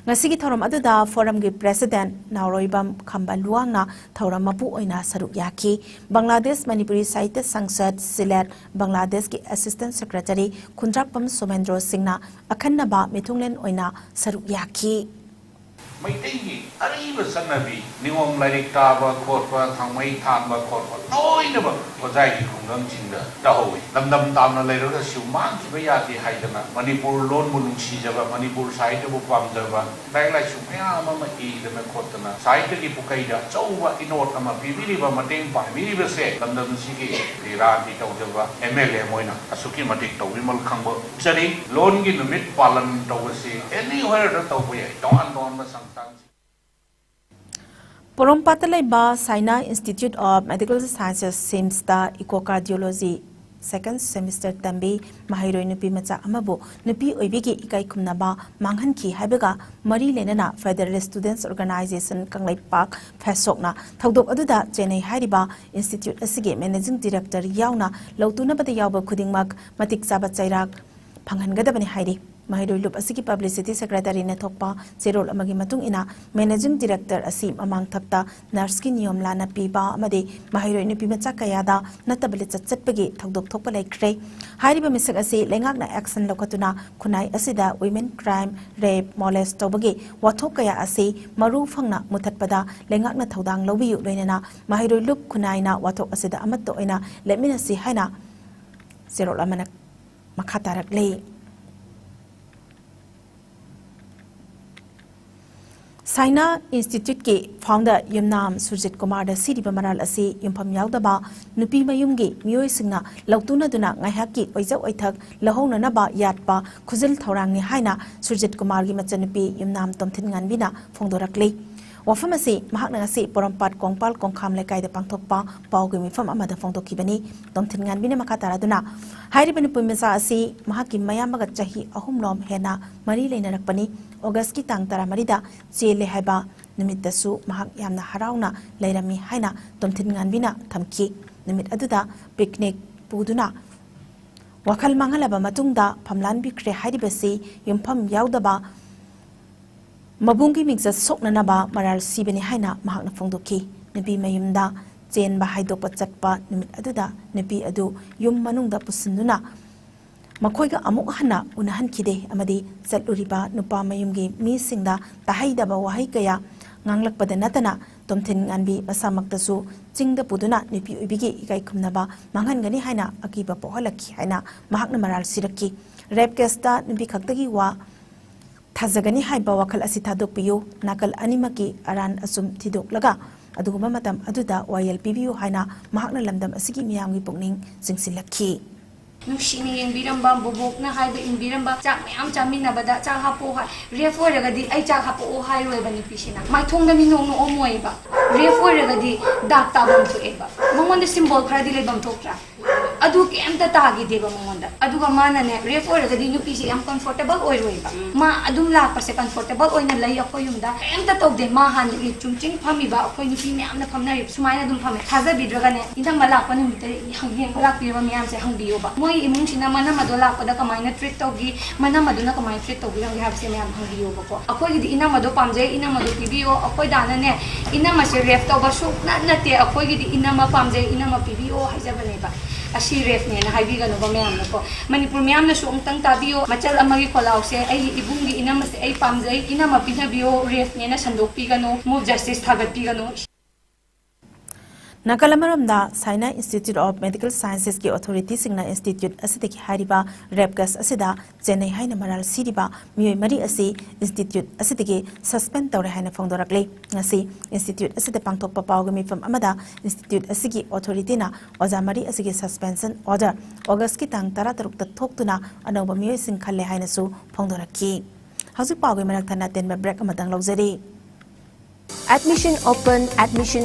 ngasigi thoram aduda forum gi president Nauroibam Khambaluangna thoram mapu oina saruk yaki Bangladesh Manipuri Sahitya Sangsad Silet Bangladesh ki assistant secretary Kundrakpam Somendro Singna akhannaba mithunglen oina saruk yaki Maitei Areeb सन्नबी नियम lyric ताबा खोटबा थांमई थांबा खोटबा लोइनबा ओजाई की खुंगम चिंदा ताहोई लमदम तामना लेरगा सिउमान किबा यादि हाइदना Manipur loan मुनुंसी जबा मणिपुर साहित्य बु पामजबा like like Somaiya अमा इदना खोटना साहित्य की पुकैदा चौबा इनोट अमा पिबिरिबा मटेंग पाबिरिबा से लमदम सिगी राति तौजबा एमएलए मोइना असुकी मटिक तौबिमल खंबो चरी लोन की नुमित पालन तौबसी एनीवेयर द तौबय तोन तोन संतान Porompata laiba Saina Institute of Medical Sciences SIMS Echocardiology second semester tambi mahiroi nupi macha amabu nupi oibigi ikai khumnaba manghanki haibaga mari lenana Federal Students Organization Kanglai Park Phasokna thodok aduda Chennai hairiba institute asige managing director yauna lautuna bada yawba khudingmak matik chaba chairak phanghangadabani hairi mahiroi lup asigi publicity secretary na thokpa zerol amagi matung ina managing director asim amang thakta nurse ki niyom lana piba amade mahiroi nupi macha kayada natabale chatpagi thodok thokpa laikre hairiba misak ase lengak na action lokatuna khunai asida women crime rape molest tobagi wathok kaya ase maru phangna muthatpada lengak na thodang lobiyu loinana mahiroi lup khunai na wathok asida amatto ina lemina si haina zerol amana makhatarak le Saina Institute ke founder Yumnam Surjit Kumar da Siriba Maral ase yumpham yaudaba nupi mayumgi mioi singna lautuna duna ngaihaki oijau oithak lahona na ba yatpa khuzil thorang ni haina Surjit Kumar gi machanupi Yumnam tomthin nganbina phongdorakle wafam ase mahakna ase porampat kongpal kongkham lekai da pangthokpa pawgi mifam amada phongdokibani tomthin nganbina makatara duna hairibani pumesa ase mahaki mayamaga chahi ahumlom hena mari leinarakpani August ki tang tara marida chele haiba numit dasu mahak yamna harauna leirami haina tomthin nganbina thamki numit aduda picnic puduna wakhal mangalaba matungda phamlan bikre hairibase yumpham yaudaba mabungi mingza soknanaba maral sibani haina mahakna phongdoki nupi mayumda chen ba haidokpa chatpa numit aduda nupi adu yum manungda pusunduna Makoiga amuk hana unahan kide amadi saluriba nupa mayumgi mi singda tahaidaba wahai kaya nganglak pada natana tomthin nganbi masamaktasu chingda puduna nupi ubigi ikai khumnaba manghan gani haina akiba pohalaki haina mahakna maral siraki rape case ta nupi khaktagi wa thazagani haiba wakhal asi thadokpiyo nakal animaki aran asum thidoklaga aduguma matam aduda wayel pibiyo haina mahakna lamdam asigi miyamgi pukning singsilakhi Nushini yang biramba bubuk na hai ba in biramba chak mayam chamina bada chak hapo hai refo ragadi ai chak hapo o hai roi bani pisina mai thong da mi no no omoi ba refo ragadi dak ta bam thu eba mongon de symbol khara di le bam thokra adu ke am ta gi de ba mongon da adu ga mana ne refo ragadi nu pisi am comfortable oi roi ba ma adum la pa se comfortable oi na lai akoi yum da am ta tok de ma han ri chungching phami ba akoi nu pi me am na phamna ri sumaina dum phame thaza bidraga ne indang mala pa nu mitari hang heng lak pi ba mi am se hang biyo ba moi imung sina mana madola pada kamaina treat togi mana maduna kamai treat togi lang have se me am hangiyo bako akoi gi ina mado pamje ina mado pibio akoi dana ne ina ma se ref to ba su na te akoi gi ina ma pamje ina ma pibio haja bane ba asi ref ne na haibi ga no ba me am ko manipur me am na su ungtang tabio machal amagi kolau se ai ibungi ina ma se ai pamje ina ma pinabio ref ne na sandok pi ga no move justice thagat pi ga no Nakalamaramda Saina Institute of Medical Sciences ki authority singna institute asidaki hariba repgas asida Chennai haina maral siriba mioi mari ase institute asidagi suspend tawre haina phongdorakle ngasi institute asida pangthokpa pawgami fam amada institute asigi authority na oja mari asigi suspension order August ki tang 13 ta thoktuna anoba mioi sing khalle haina su phongdoraki hazu pawgami marak thana ten break amadang lawjari Admission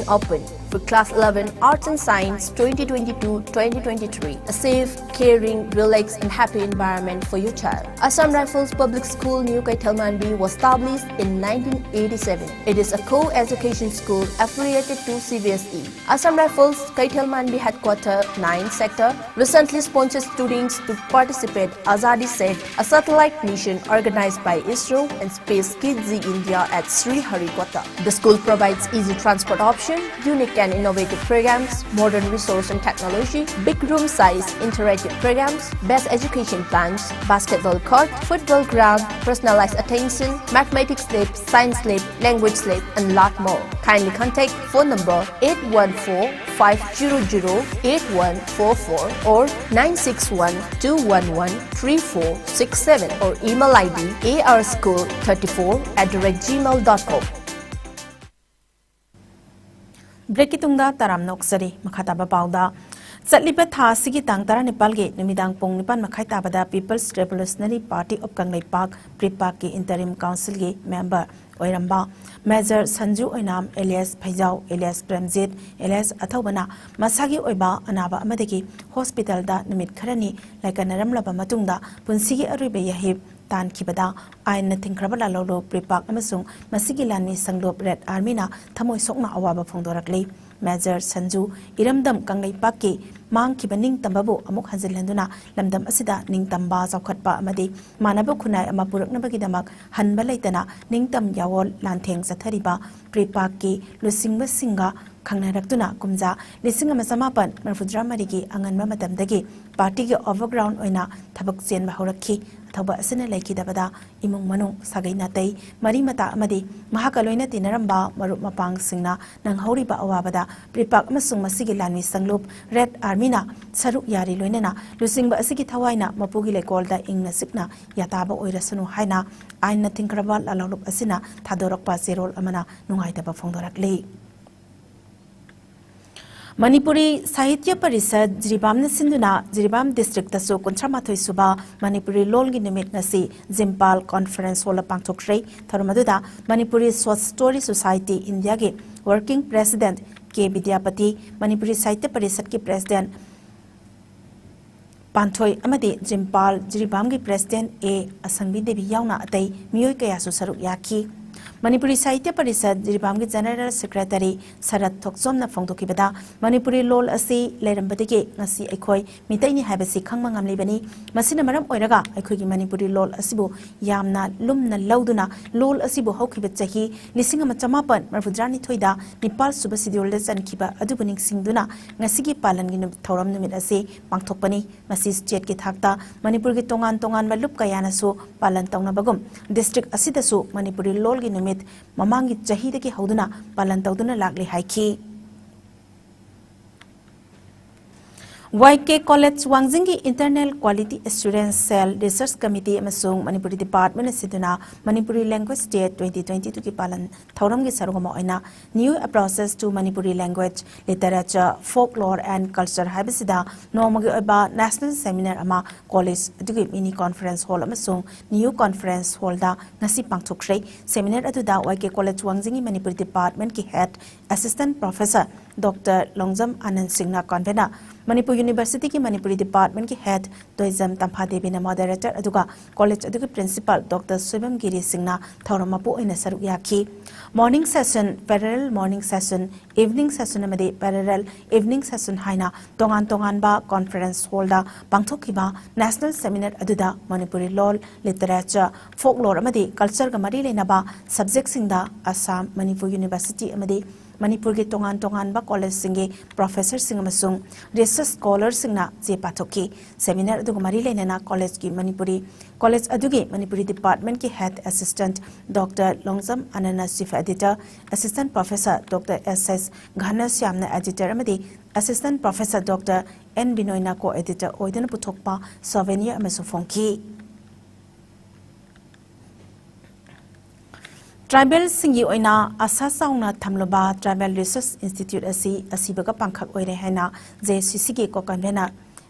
open for class 11 Arts and Science 2022-2023. A safe, caring, relaxed and happy environment for your child. Assam Rifles Public School New Kaithalmanbi was established in 1987. It is a co-education school affiliated to CBSE. Assam Rifles Kaithalmanbi Headquarters 9 Sector recently sponsored students to participate Azadi Set, a satellite mission organized by ISRO and Space Kids India at Sri Harikota. The school provides easy transport option, unique and innovative programs, modern resource and technology, big room size interactive programs, best education plans, basketball court, football ground, personalized attention, mathematics lab, science lab, language lab, and lot more. Kindly contact phone number 814-500-8144 or 961-211-3467 or email ID arschool34@gmail.com. Break itungda taram noksari makhataba pauda Satlipa tha sigi tang tara Nepal ge numidang pong nipan makai tabada People's Revolutionary Party of Kanglai Park Pripak ki interim council ge member oiramba Major Sanju Oinam alias Phaijau alias Premjit alias Athobana masagi oiba anaba amadagi hospital da numit kharani laikanaram laba matungda punsigi aruibe yahib tan kibada ain na thingkrabala lolo Pripak amasung masigi lanni sanglop Red Army na thamoi sokna awaba phongdorakli Major Sanju Iramdam Kanglai Park mang ki baning tambabu amuk hanzilanduna lamdam asida ning tamba zawkhatpa amadi manaba khunai ama puraknabagi damak hanba leitana ning tam yawol lantheng sathariba Pripak ki lusingba singa khangnarakduna kumja lisinga masamapan marfudra marigi anganma matamdagi party ge overground oina thabak chen bahurakhi thaba asina laiki dabada imung manung sagai natai mari mata amadi mahakaloina tinaramba marup mapang singna nang hauriba awabada Pripak amasung masigi lanwi sanglup Red Army na saruk yari loinena lusingba asigi thawaina mapugi lekolda ingna sikna yataba oirasanu haina aina thingkraba lalolup asina thadorakpa zerol amana nungaitaba phongdorakli Manipuri Sahitya Parishad Jiribam Sinduna Jiribam District Tasu Kuntramathoi Suba Manipuri Lolgi Nimit Nasi Zimpal Conference Hall Pangthokre Tharumaduda Manipuri Short Story Society India ge Working President K Vidyapati Manipuri Sahitya Parishad ki President Panthoi Amadi Zimpal Jiribam ki President A Asangbi Devi Yauna Atai Miyoi Kayasu Saruk Yaki Manipuri Sahitya Parishad Jiribam ki General Secretary Sarat Thoksomna Phongdokibada Manipuri Lol asi Leirambadigi ngasi aikhoi mitaini habasi khangma ngamlibani masina maram oiraga aikhoi gi Manipuri Lol asibu yamna lumna lauduna Lol asibu hokhiba chahi lisinga machamapan marfudrani thoida Nepal suba sidol le chankhiba adubuning singduna ngasi gi palan gi thoram numit ase pangthokpani masi state ki thakta Manipur gi tongan tongan malup kayana su palan tongna bagum district asida su Manipuri Lol gi numit Mamangi Jahida ki Hauduna Palantaduna Lagli Haiki YK College Wangzingi Internal Quality Assurance Cell Research Committee Amasung Manipuri Department Siduna Manipuri Language Day 2022 ki palan Thauram gi sarugama oina New Approaches to Manipuri Language Literature Folklore and Culture Habisida Nomagi oba National Seminar ama College adugi mini conference hall amasung New Conference Hall da ngasi pangthokre seminar aduda YK College Wangzingi Manipuri Department ki Head Assistant Professor Dr. Longjam Anand Singh na convener Manipur University ki Manipuri Department ki Head Doizam Tampha Devi na Moderator aduga College aduga Principal Dr. Subham Giri Singh na Thauramappu oina saruk yaki Morning Session Parallel Morning Session Evening Session amadi Parallel Evening Session haina tongan tongan ba Conference Hall da pangthokiba National Seminar aduda Manipuri Law Literature Folklore amadi Culture ga mari lena ba subject singda Assam Manipur University amadi Manipur ki tongan tongan ba college singe professor sing amasung research scholar singna je pathoki seminar aduga mari lena college ki Manipuri college adugi Manipuri department ki head assistant Dr. Longjam Anana chief editor assistant professor Dr. SS Ghana Syamna editor amadi assistant professor Dr. N Binoyna co editor oidana puthokpa souvenir amasu phongki Tribal Singi Oina Asasauna Tamloba Tribal Research Institute Asibaga Pankak Oire Hena JCCG ko convener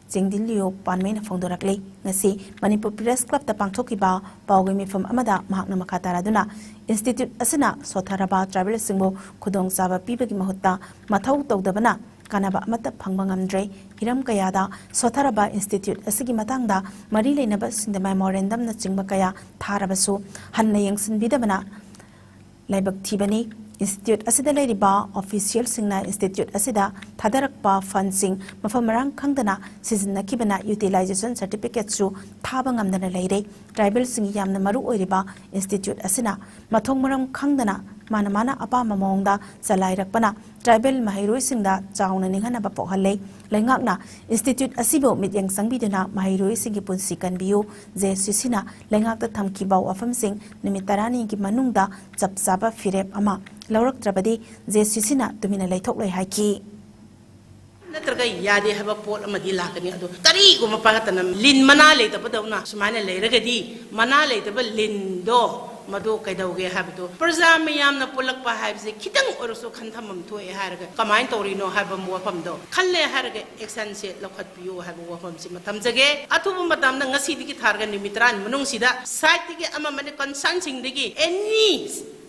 Jingdilio Panmena Fondorakle Nasi Manipur Press Club the Pangtokiba Pawgimi from Amada Mahakna Makataraduna Institute Asina Sotaraba Tribal Singo Kudong Saba Pibagi Mahuta Matau Togdabana Kanaba Mata Pangbangamdre Hiram Kayada Sotaraba Institute Asigi Matangda Marile Nabas in the memorandum na Chingbakaya Tarabasu Hanna Yangsin Bidabana Laibak Tibani Institute Asida Ladiba Official Singna Institute Asida Tadarakpa Fundsing Mafamarang Kangdana Season Nakibana Utilization Certificate su Tabangamdana Lady Tribal Sing Yamna Maru Oriba Institute Asina Matongmaram Kangdana mana mana apama mawngda chalairakpana tribal mahairoi-singda chauna ninghanaba pokhallei leingakna institute asibo mityang sangbiduna mahairoi-singi punsi kanbiu JCC-na leingakta thamkiba wafamsing numit 10 gi manungda chapchaba firep ama lauraktrabadi JCC-na tumina leithok lei haiki नत्रगा यादे हबा पोल अमदी लाकनी अदो करी गुम पागतन लिन मना लेतबदौना सुमाने लेरगदी मना लेतब लिन दो मदो कैदौगे हाबदो प्रजा मयामना पुलकपा हाबसे खितंग ओरसो खनथमम थोए हारगा कमाइन तौरिनो हाबम वफमदो खल्ले हारगा action से लखतपियो हाब वफम से मतमजगे अथुब मतमना ngasiदगी थारगा निमित्रान मनुंगसिदा साइटगी अममने कंसर्न सिंगदगी any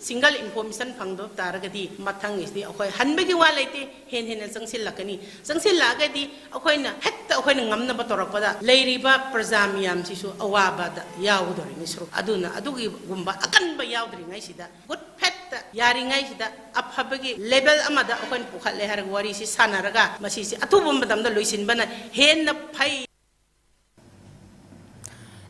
single information phangdo taragadi mathang is the okay hanbegi walaite hen hen sangsil lakani sangsil lagadi okay na hetta okay ngamna batorakpada leiriba prajamiyam sisu awaba da yaudori nisru aduna adugi gumba akan ba yaudri ngai sida good pet yari ngai sida aphabegi level amada okay pukhalle har wari si sanaraga masisi atubum badamda loisin bana hen na phai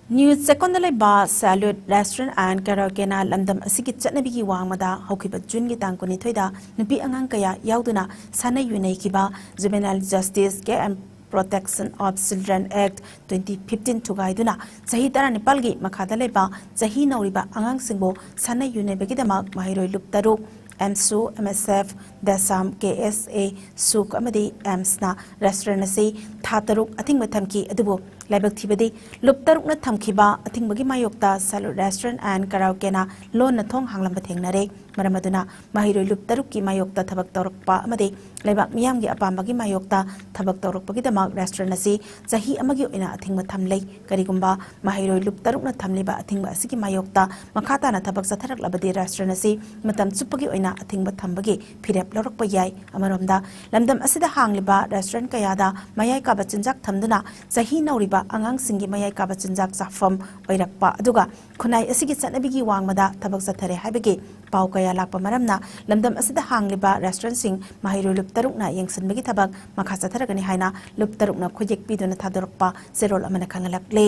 News secondary bar salute restaurant and karaoke na lamdam asigi chatnabigi wangmada haukiba jungi tangkoni thoida nupi angang kaya yauduna sana yunei kiba Juvenile Justice Care and Protection of Children Act 2015 thugaiduna sahi tara nepalgi makhada leba sahi nauriba angang singbo sana yunei begidamak mahiroi luptaru MSU, MSF, Dasam, KSA, Suk amadi AMSna restaurant asi thataruk athing mathamki adubo laibak thibadi luptaruk na thamkiba athing bagi mayokta salute restaurant and karaoke na lon na thong hanglamba thengnare maramaduna mahiroi luptaruk ki mayokta thabak torokpa amadi laibak miyam gi apambagi mayokta thabak torokpagi damak restaurant asi chahi amagi oina athing mathamlei karigumba mahiroi luptaruk na thamliba athing ba asigi mayokta makhata na thabak satharak labadi restaurant asi matam chupagi oina athing mathambagi phirep lorokpa yai amaromda lamdam asida hangliba restaurant kayada mayai ka bachinjak thamduna chahi nauriba angang singi mayai ka bachinjak chafam oirakpa aduga khunai asigi chanabigi wangmada thabak sathare haibagi pau kaya lakpa maramna lamdam asida hangliba restaurant sing mahiroi luptarukna yengsanbagi thabak makha satharagani haina luptarukna khojek piduna thadorokpa serol amana khangalakle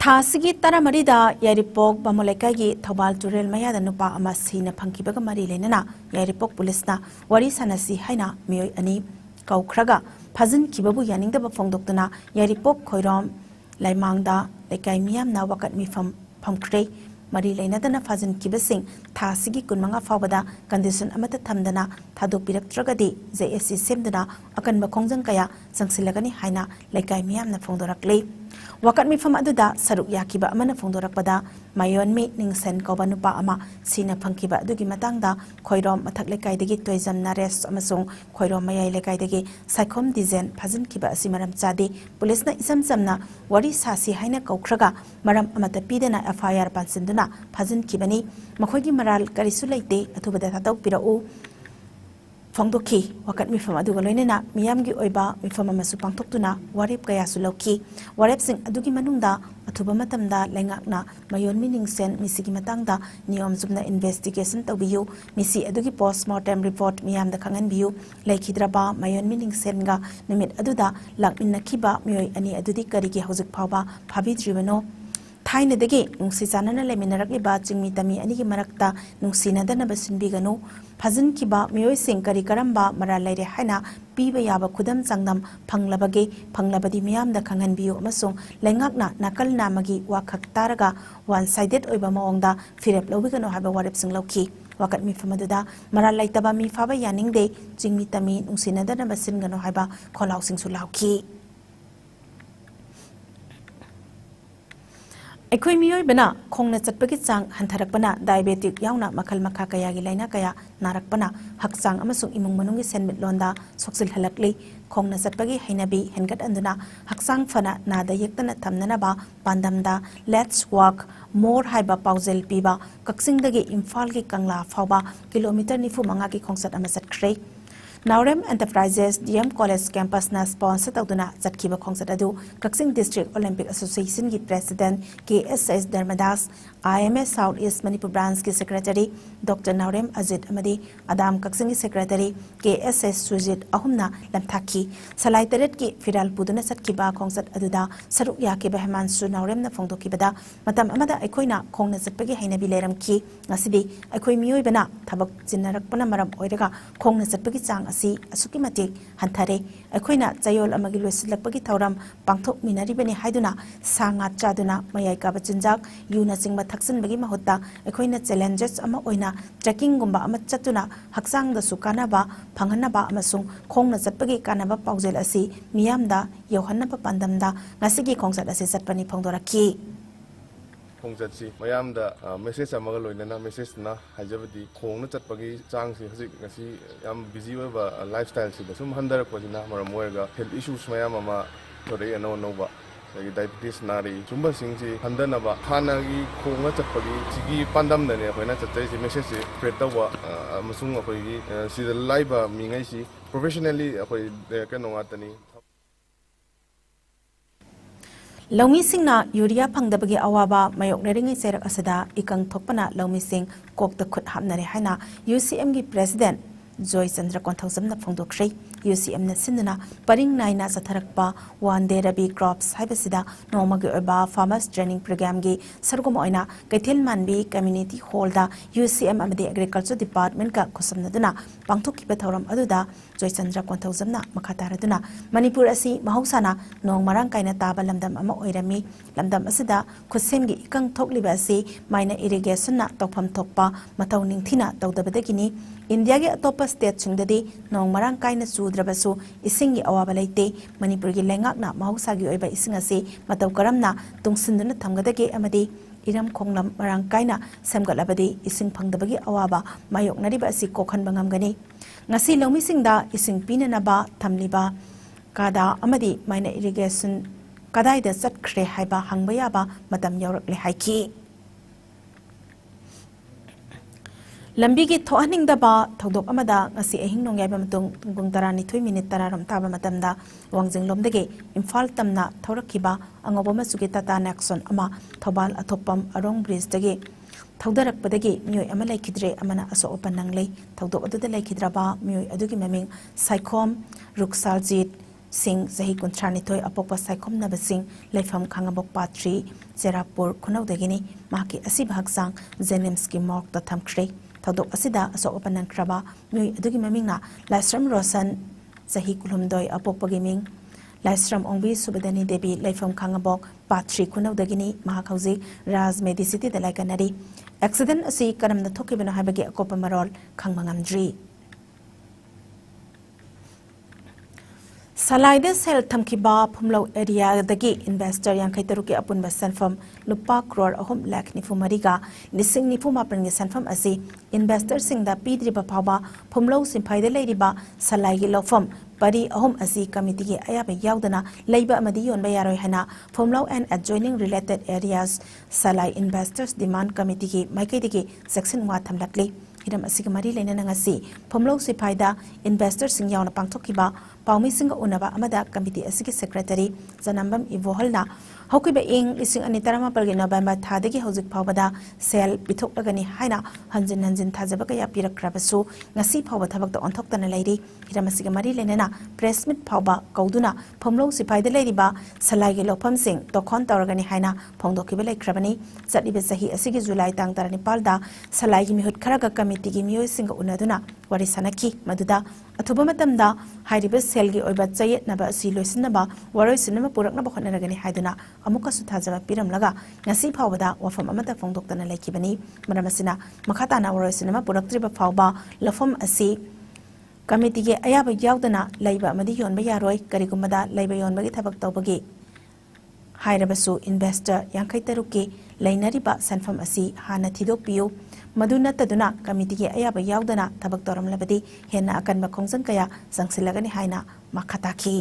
Thasigi Taramarida Yaripok Bamolekagi Thobal Turel Mayada Nupa Amasina Pankibaga Mari Lenana Yaripok Pulisna Wari Sanasi Haina Mioy Ani Kaukraga Pazin Kibabu Yaning the Bafong Doctona Yaripok Koirom Laimangda Lekai Miam na wakat mi from Cray Mari Lenadana Fazin Kibasing Thasigi Kunmanga Fawada Condition Amata Tamdana Tadok Birak Tragadi JSC Semdana Akan Bakongjang Kaya Sangsilagani Haina Lekai Miam na Fongdorakle Wakat mi fam aduda saruk yakiba amana fongdorakpada mayon mi ningsen koba nupa ama sina phangkiba adugi matangda khoirom mathak lekaidagi toizam nares amasung khoirom mayai lekaidagi saikhom dizen phajin kiba asimaram chadi police na isam samna wari sasi haina kaukhraga maram amata pidena FIR pansinduna phajin kibani makhoigi maral karisu leite athubada thatok pirau Fongdoki, wakat mi fam aduga loinena miyamgi oiba mi fam amasu pangthoktuna warep kaya sulauki warep sing adugi manungda athuba matamda lengakna mayon meaning sen misigi matangda niyom jumna investigation tawbiyu misi adugi postmortem report miyamda khangan biyu laikhidraba mayon meaning sen ga numit aduda lakminna khiba miyoi ani adudi karigi hojik phawba phabidribano Thaina dege nungsi sanana leminarakliba chingmi tami anigi marakta nungsinadana basinbiganu phajin kiba miyoi singkari karamba maralaire haina piba yaba khudam changdam phanglabadi miyamda khangan biyo amasung lengakna nakal namagi wakhak taraga one sided oiba maongda firep lobigano haba warep singlauki wakat mi famaduda maralai taba mi faba yaningde chingmi tami nungsinadana basingano haba kholau singsu lauki Ekoi miyoi bana khongna chatpagi chang hantharakpana diabetic yauna makhal makha kaya gi laina kaya narakpana hakchang amasung imung manungi senmit londa soksil halakli khongna chatpagi hainabi hengat anduna hakchang phana nada yektana thamnana ba pandamda let's walk more haiba pausel piba kaksingdagi imphal gi kangla phawba kilometer nifu manga gi khongsat amasat khrei Naurem Enterprises DM College Campus na sponsor tawduna chatkiba khongsat adu Kaksing District Olympic Association gi President KSS Dharmadas IMS South East Manipur Branch ki Secretary Dr. Naurem Ajit amadi Adam Kaksingi Secretary KSS Sujit ahumna lamthaki salai teret ki firal puduna satkiba khongsat aduda saruk yakiba Hemansu Naurem na phongdokibada matam amada aikoina khongna satpagi hainabi leram ki ngasidi aikoi mioi bana thabak jinnarakpana maram oiraga khongna satpagi chang asi asuki matik hanthare aikoina chayol amagi loisilakpagi thauram pangthok minari bani haiduna sanga chaduna mayai ka bachinjak yuna chingba thaksan bagi mahutta aikoina challenges ama oina tracking gumba ama chatuna haksang da sukana ba phangana ba amasung khongna satpagi kana ba paujel asi miyamda yohanna ba pandamda ngasigi khongsat asi satpani phongdoraki khongjatsi mayamda message amaga loinana message na hajabadi khongna chatpagi changsi hajik ngasi yam busy ba lifestyle si da sum handar ko jina maram moirga health issues mayam ama thore ano no ba diabetes nari sumba singsi handana ba khana gi khongna chatpagi sigi pandam da ne khoina chatai si message si spread tawa amasung akoi gi si live ba mingai si professionally akoi kano atani Laumi singna Yuria Pangdabagi Awaba Mayoknering Serak Asada Ikang Tokpana Laumi Sing Kok the Kut Hamnare Hana UCM gi President Joy Chandra Konthosam na Phongdokshri UCM na Sindana Paring Naina Satharakpa One Day Rabi Crops Haibasida Nomagi Oba Farmers Training Program gi Sargom Oina Kaithil Manbi Community Hall da UCM amadi Agriculture Department ka khosamnaduna pangthokkiba thauram aduda Joy Chandra Konthosam na makataraduna Manipur asi mahausana nong marang kaina taba lamdam ama oirami lamdam asida khusemgi ikang thokliba asi maina irrigation na tokpham thokpa matau ningthina tawdabadagini India ge atopa state singdadi nong marang kaina sudrabasu isingi awaba leite Manipur gi lengak na mahausa gi oiba ising asi matau karamna tungsinduna thamgadage amadi iram khonglam marang kaina semgalabadi ising phangdabagi awaba mayok nariba asi kokhan bangamgani ngasi lomi singda ising pinanaba thamliba kada amadi maina irrigation kadaida satkhre haiba hangbayaba matam yaurakle haiki lambi gi thoaning da ba thodok amada ngasi ahing nongyai ba matung tunggung tarani 3 minute tararam taba matamda wangjing lomdage imphal tamna thorakiba angobama sugita ta nexon ama thobal athopam arong bridge dage thaudarakpadagi mioi ama laikhidre amana aso open nanglei thodok aduda laikhidraba mioi adugi maming Iscom Ruksaljit Singh Zahi Kuntrani Toy Apopa Saikom Nabasing Leifam Kangabok Patri Zerapur Kunaudagini Maki Asib Haksang Zenemski Mork the Thamkre Tadok Asida Aso Openan Kraba Mui Adugi Mamingna Lastram Rosan Zahi Kulumdoi Apopa Gaming Lastram Ongbi Subedani Debi Leifam Kangabok Patri Kunaudagini Mahakauzi Raz Medicity the Laikanari Accident Asi Karam the Tokibano Habagi Akopa Marol Kangmangamdri Salaida sel thamkiba phumlo area dagi investor yang kaitaruki apun ba sanfam lupa crore ahum lakh nifumariga lising nifumapran gi sanfam asi investor singda pidriba phaba phumlo simphaida leiriba salai gi lofam pari ahum asi committee gi ayaba yaudana leiba amadi yonba yaroi hana phumlo and adjoining related areas salai investors demand committee gi maikaidigi section 1 thamlakli hiram asiga mari leina ngasi phumlo sipaida investor sing yauna pangthokiba paumi singa unaba amada committee asigi secretary janambam ivohalna hokiba ing ising ani tarama pargi November thadagi hojik phawbada sel pithoklagani haina hanjin thajaba ka yapirakrabasu ngasi phawba thabakta onthoktana leiri hiram asiga mari leina press meet phawba kauduna phumlo sipaida leiriba salai lofam sing tokhon tawragani haina phongdokiba leikrabani chatiba sahi asigi July tang 19 da salai gi mihut kharaga committee gi miyoi singa unaduna wari sanaki maduda athuba matamda hairiba selgi oiba chayet naba asi loisinaba waroi sinama puraknaba khonaragani haiduna amuka suthajaba piramlaga ngasi phawbada wafam amata phongdoktana laikibani maramasina makhatana waroi sinama puraktriba phawba lafam asi committee ge ayaba yaudana laiba amadi yonba yaroi karigumada laiba yonbagi thabak tawbagi hairabasu investor yankai taruki lainariba sanfam asi hana thidokpiyu maduna taduna committee ge ayaba yaudana thabak toram labadi henna akanba khongjang kaya sangsilagani haina makhataki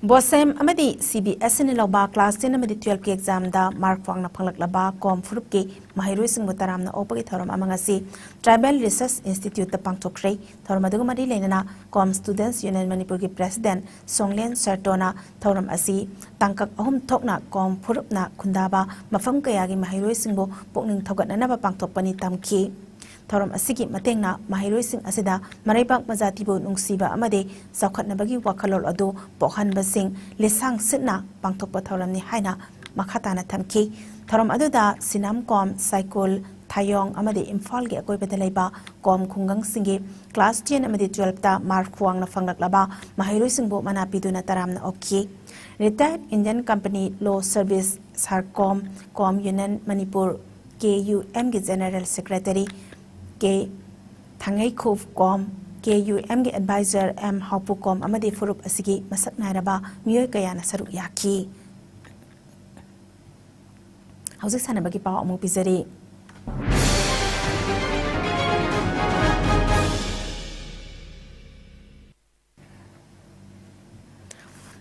Bosem amadi CBS ni loba class 10 amadi 12 ki exam da mark wangna phanglak laba kom furup ki mahiroi sing botaram na opagi thoram amangasi Tribal Research Institute ta pangthokrai thoram adugu mari leinana kom Students Union Manipur ki president Songlen Sartona thoram asi tangkak ahum thokna kom furup na khundaba mafam kaya gi mahiroi sing bo pokning thogatna na ba pangthokpani tamki thoram asigi matengna mahiroi sing asida maraibak majati bo nungsiba amade saukhatnabagi wakhalol adu pokhanba sing lesang sitna pangthokpa thoram ni haina makhatana thamki thoram aduda sinam kom cycle thayong amade imphal ge akoi bedalaiba kom khungang singi class 10 amade 12 ta mark wangna fanglak mahiroi sing bo mana piduna taramna okki retired Indian Company Law Service Sarcom Com Union Manipur KUM ge General Secretary ke thangai khuf kom KUM ge advisor M Hapu kom amade furup asigi masak nairaba miyoi kaya na saruk yaki hauzik sanabagi paw among pizari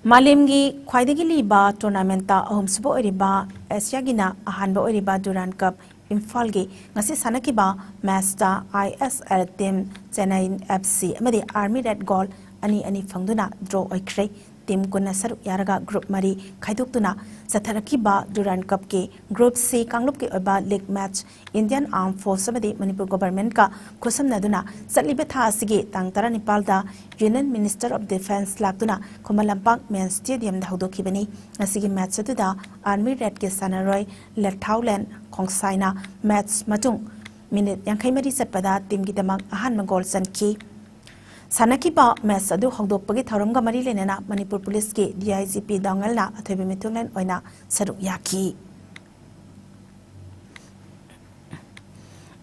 Malemgi khwaidagi liba tournament ta ahum subo oriba Asia gina ahanba oriba Durand Cup Imphal ge ngasi sanakiba match ta ISL team Chennai FC amadi Army Red Goal ani phangduna draw oikre team kunna saruk yaraga group mari khaidoktuna satharakiba Durand Cup ke group C kanglup ke oba league match Indian Armed Forces amadi Manipur government ka khosamnaduna satlibe tha asigi tang 19 da Union Minister of Defence laktuna Khomalampak Main Stadium da hodokibani asigi match atuda Army Red ke sanaroi Lathauland Khongsaina match matung minute yankai mari satpada team gi damak ahan goal sanki Sanakiba match adu hogdokpagi tharamga mari lenena Manipur Police ke DIGP Dangalna athoibe mitunglen oina saruk yaki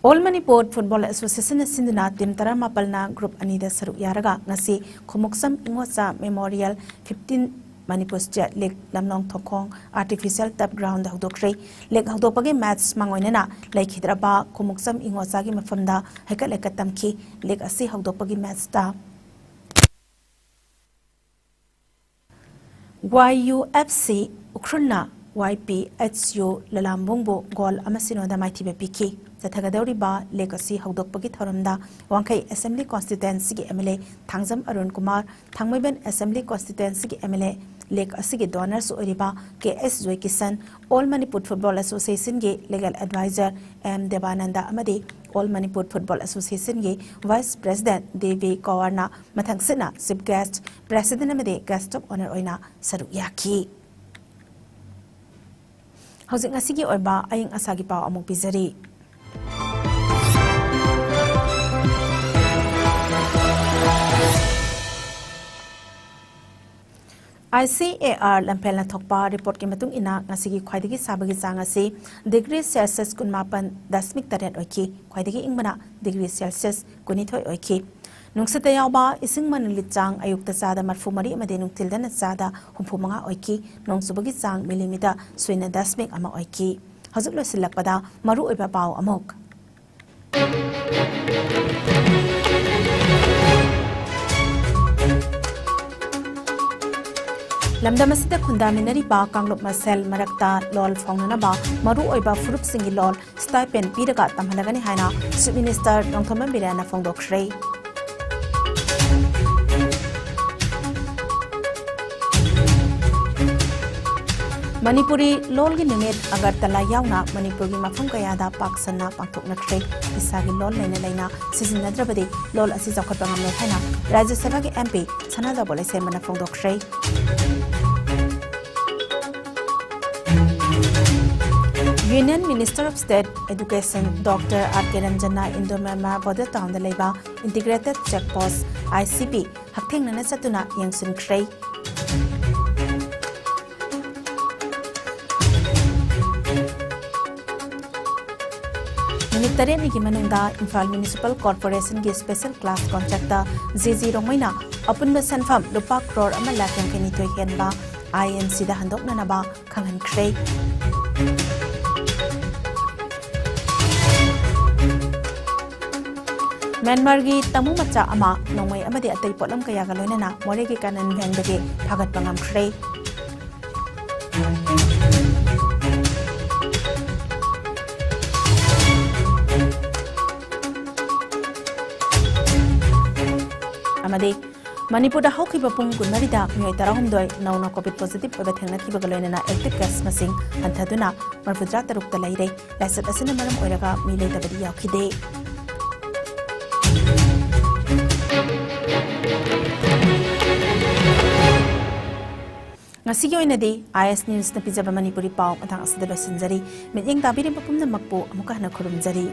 All Manipur Football Association sinduna team taramapalna group anida saruk yaraga ngasi khomoksam ingwacha Memorial 15 Manipur State League Lamlong Thokong Artificial Turf Ground da hodokre League hodopagi match mangoinena laikhidraba khomoksam ingwacha gi mafamda hekalekat tamki League asi hodopagi match ta YUFC Ukruna YPHU Lalambungbo Gol Amasinoda Maitibe Piki Zathagadoriba Legacy Hodokpagi Thoramda Wankai Assembly Constituency MLA Thangzam Arun Kumar Thangmaiben Assembly Constituency MLA Lake Asigi Donors Oriba KS Joy Kisan All Manipur Football Association ge Legal Advisor M Devananda Amadi All Manipur Football Association ge Vice President Devi Kawarna Mathangsina Chief Guest President Amadi Guest of Honor Oina Saruk Yaki Housing Asigi Oiba Aying Asagi Pao Among Pizari ICAR Lampel na thokpa report ki matung ina ngasigi khwaidagi sabagi changasi degree Celsius 18.8 oiki khwaidagi ingmana degree Celsius 12 oiki nungsata yawba ising manili chang ayukta chada marfu mari amade nungtilda na chada humpu manga oiki nongsubagi chang millimeter 0.8 ama oiki hazuk losilakpada maru oiba paw amok Lamdamasida Kundaminari Ba Kanglop Masel Marakta Lol Faunanaba Maru Oiba Furup Singi Lol Stipend Piraga Tamhalagani Haina Chief Minister Nongthoman Birana Fongdokshrei Manipuri Lol gi Numit Agartala Yauna Manipur gi Mafum Kayada Paksana Pangthoknakhrei Isagi Lol Leina Sizinnadrabadi Lol Asi Zakhatpa Ngamle Haina Rajya Sabha gi MP Sanada Bolai Semana Fongdokshrei Union Minister of State Education Dr. R.K. Ranjana Indo-Myanmar Border Town da Leiba Integrated Check Post ICP Haktheng Nana Satuna Yangsun Khrei Minute 3 ni Manungda Imphal Municipal Corporation gi Special Class Contractor GG Rongmaina Apunba Sanfam Lupa Crore ama Lakyang Keni Toy Henba INC da Handok Nanaba Khanghan Khrei Myanmar gi tamu macha ama nongmai amadi atai potlam kaya ga loinana more gi kanan bhengdagi phagat pangam khrei amadi Manipur da haukiba pung kunmari da mioi tarahumdoi nauna COVID positive oba thengna kiba ga loinana active case masing hanthaduna marfudra taruk ta lairei laisat asina maram oiraga mi leitabadi yakhide Ngasigi oinadi IS News na pijaba Manipuri pau matang asida losinjari mityeng tabiri papumna makpo amuka hana khurumjari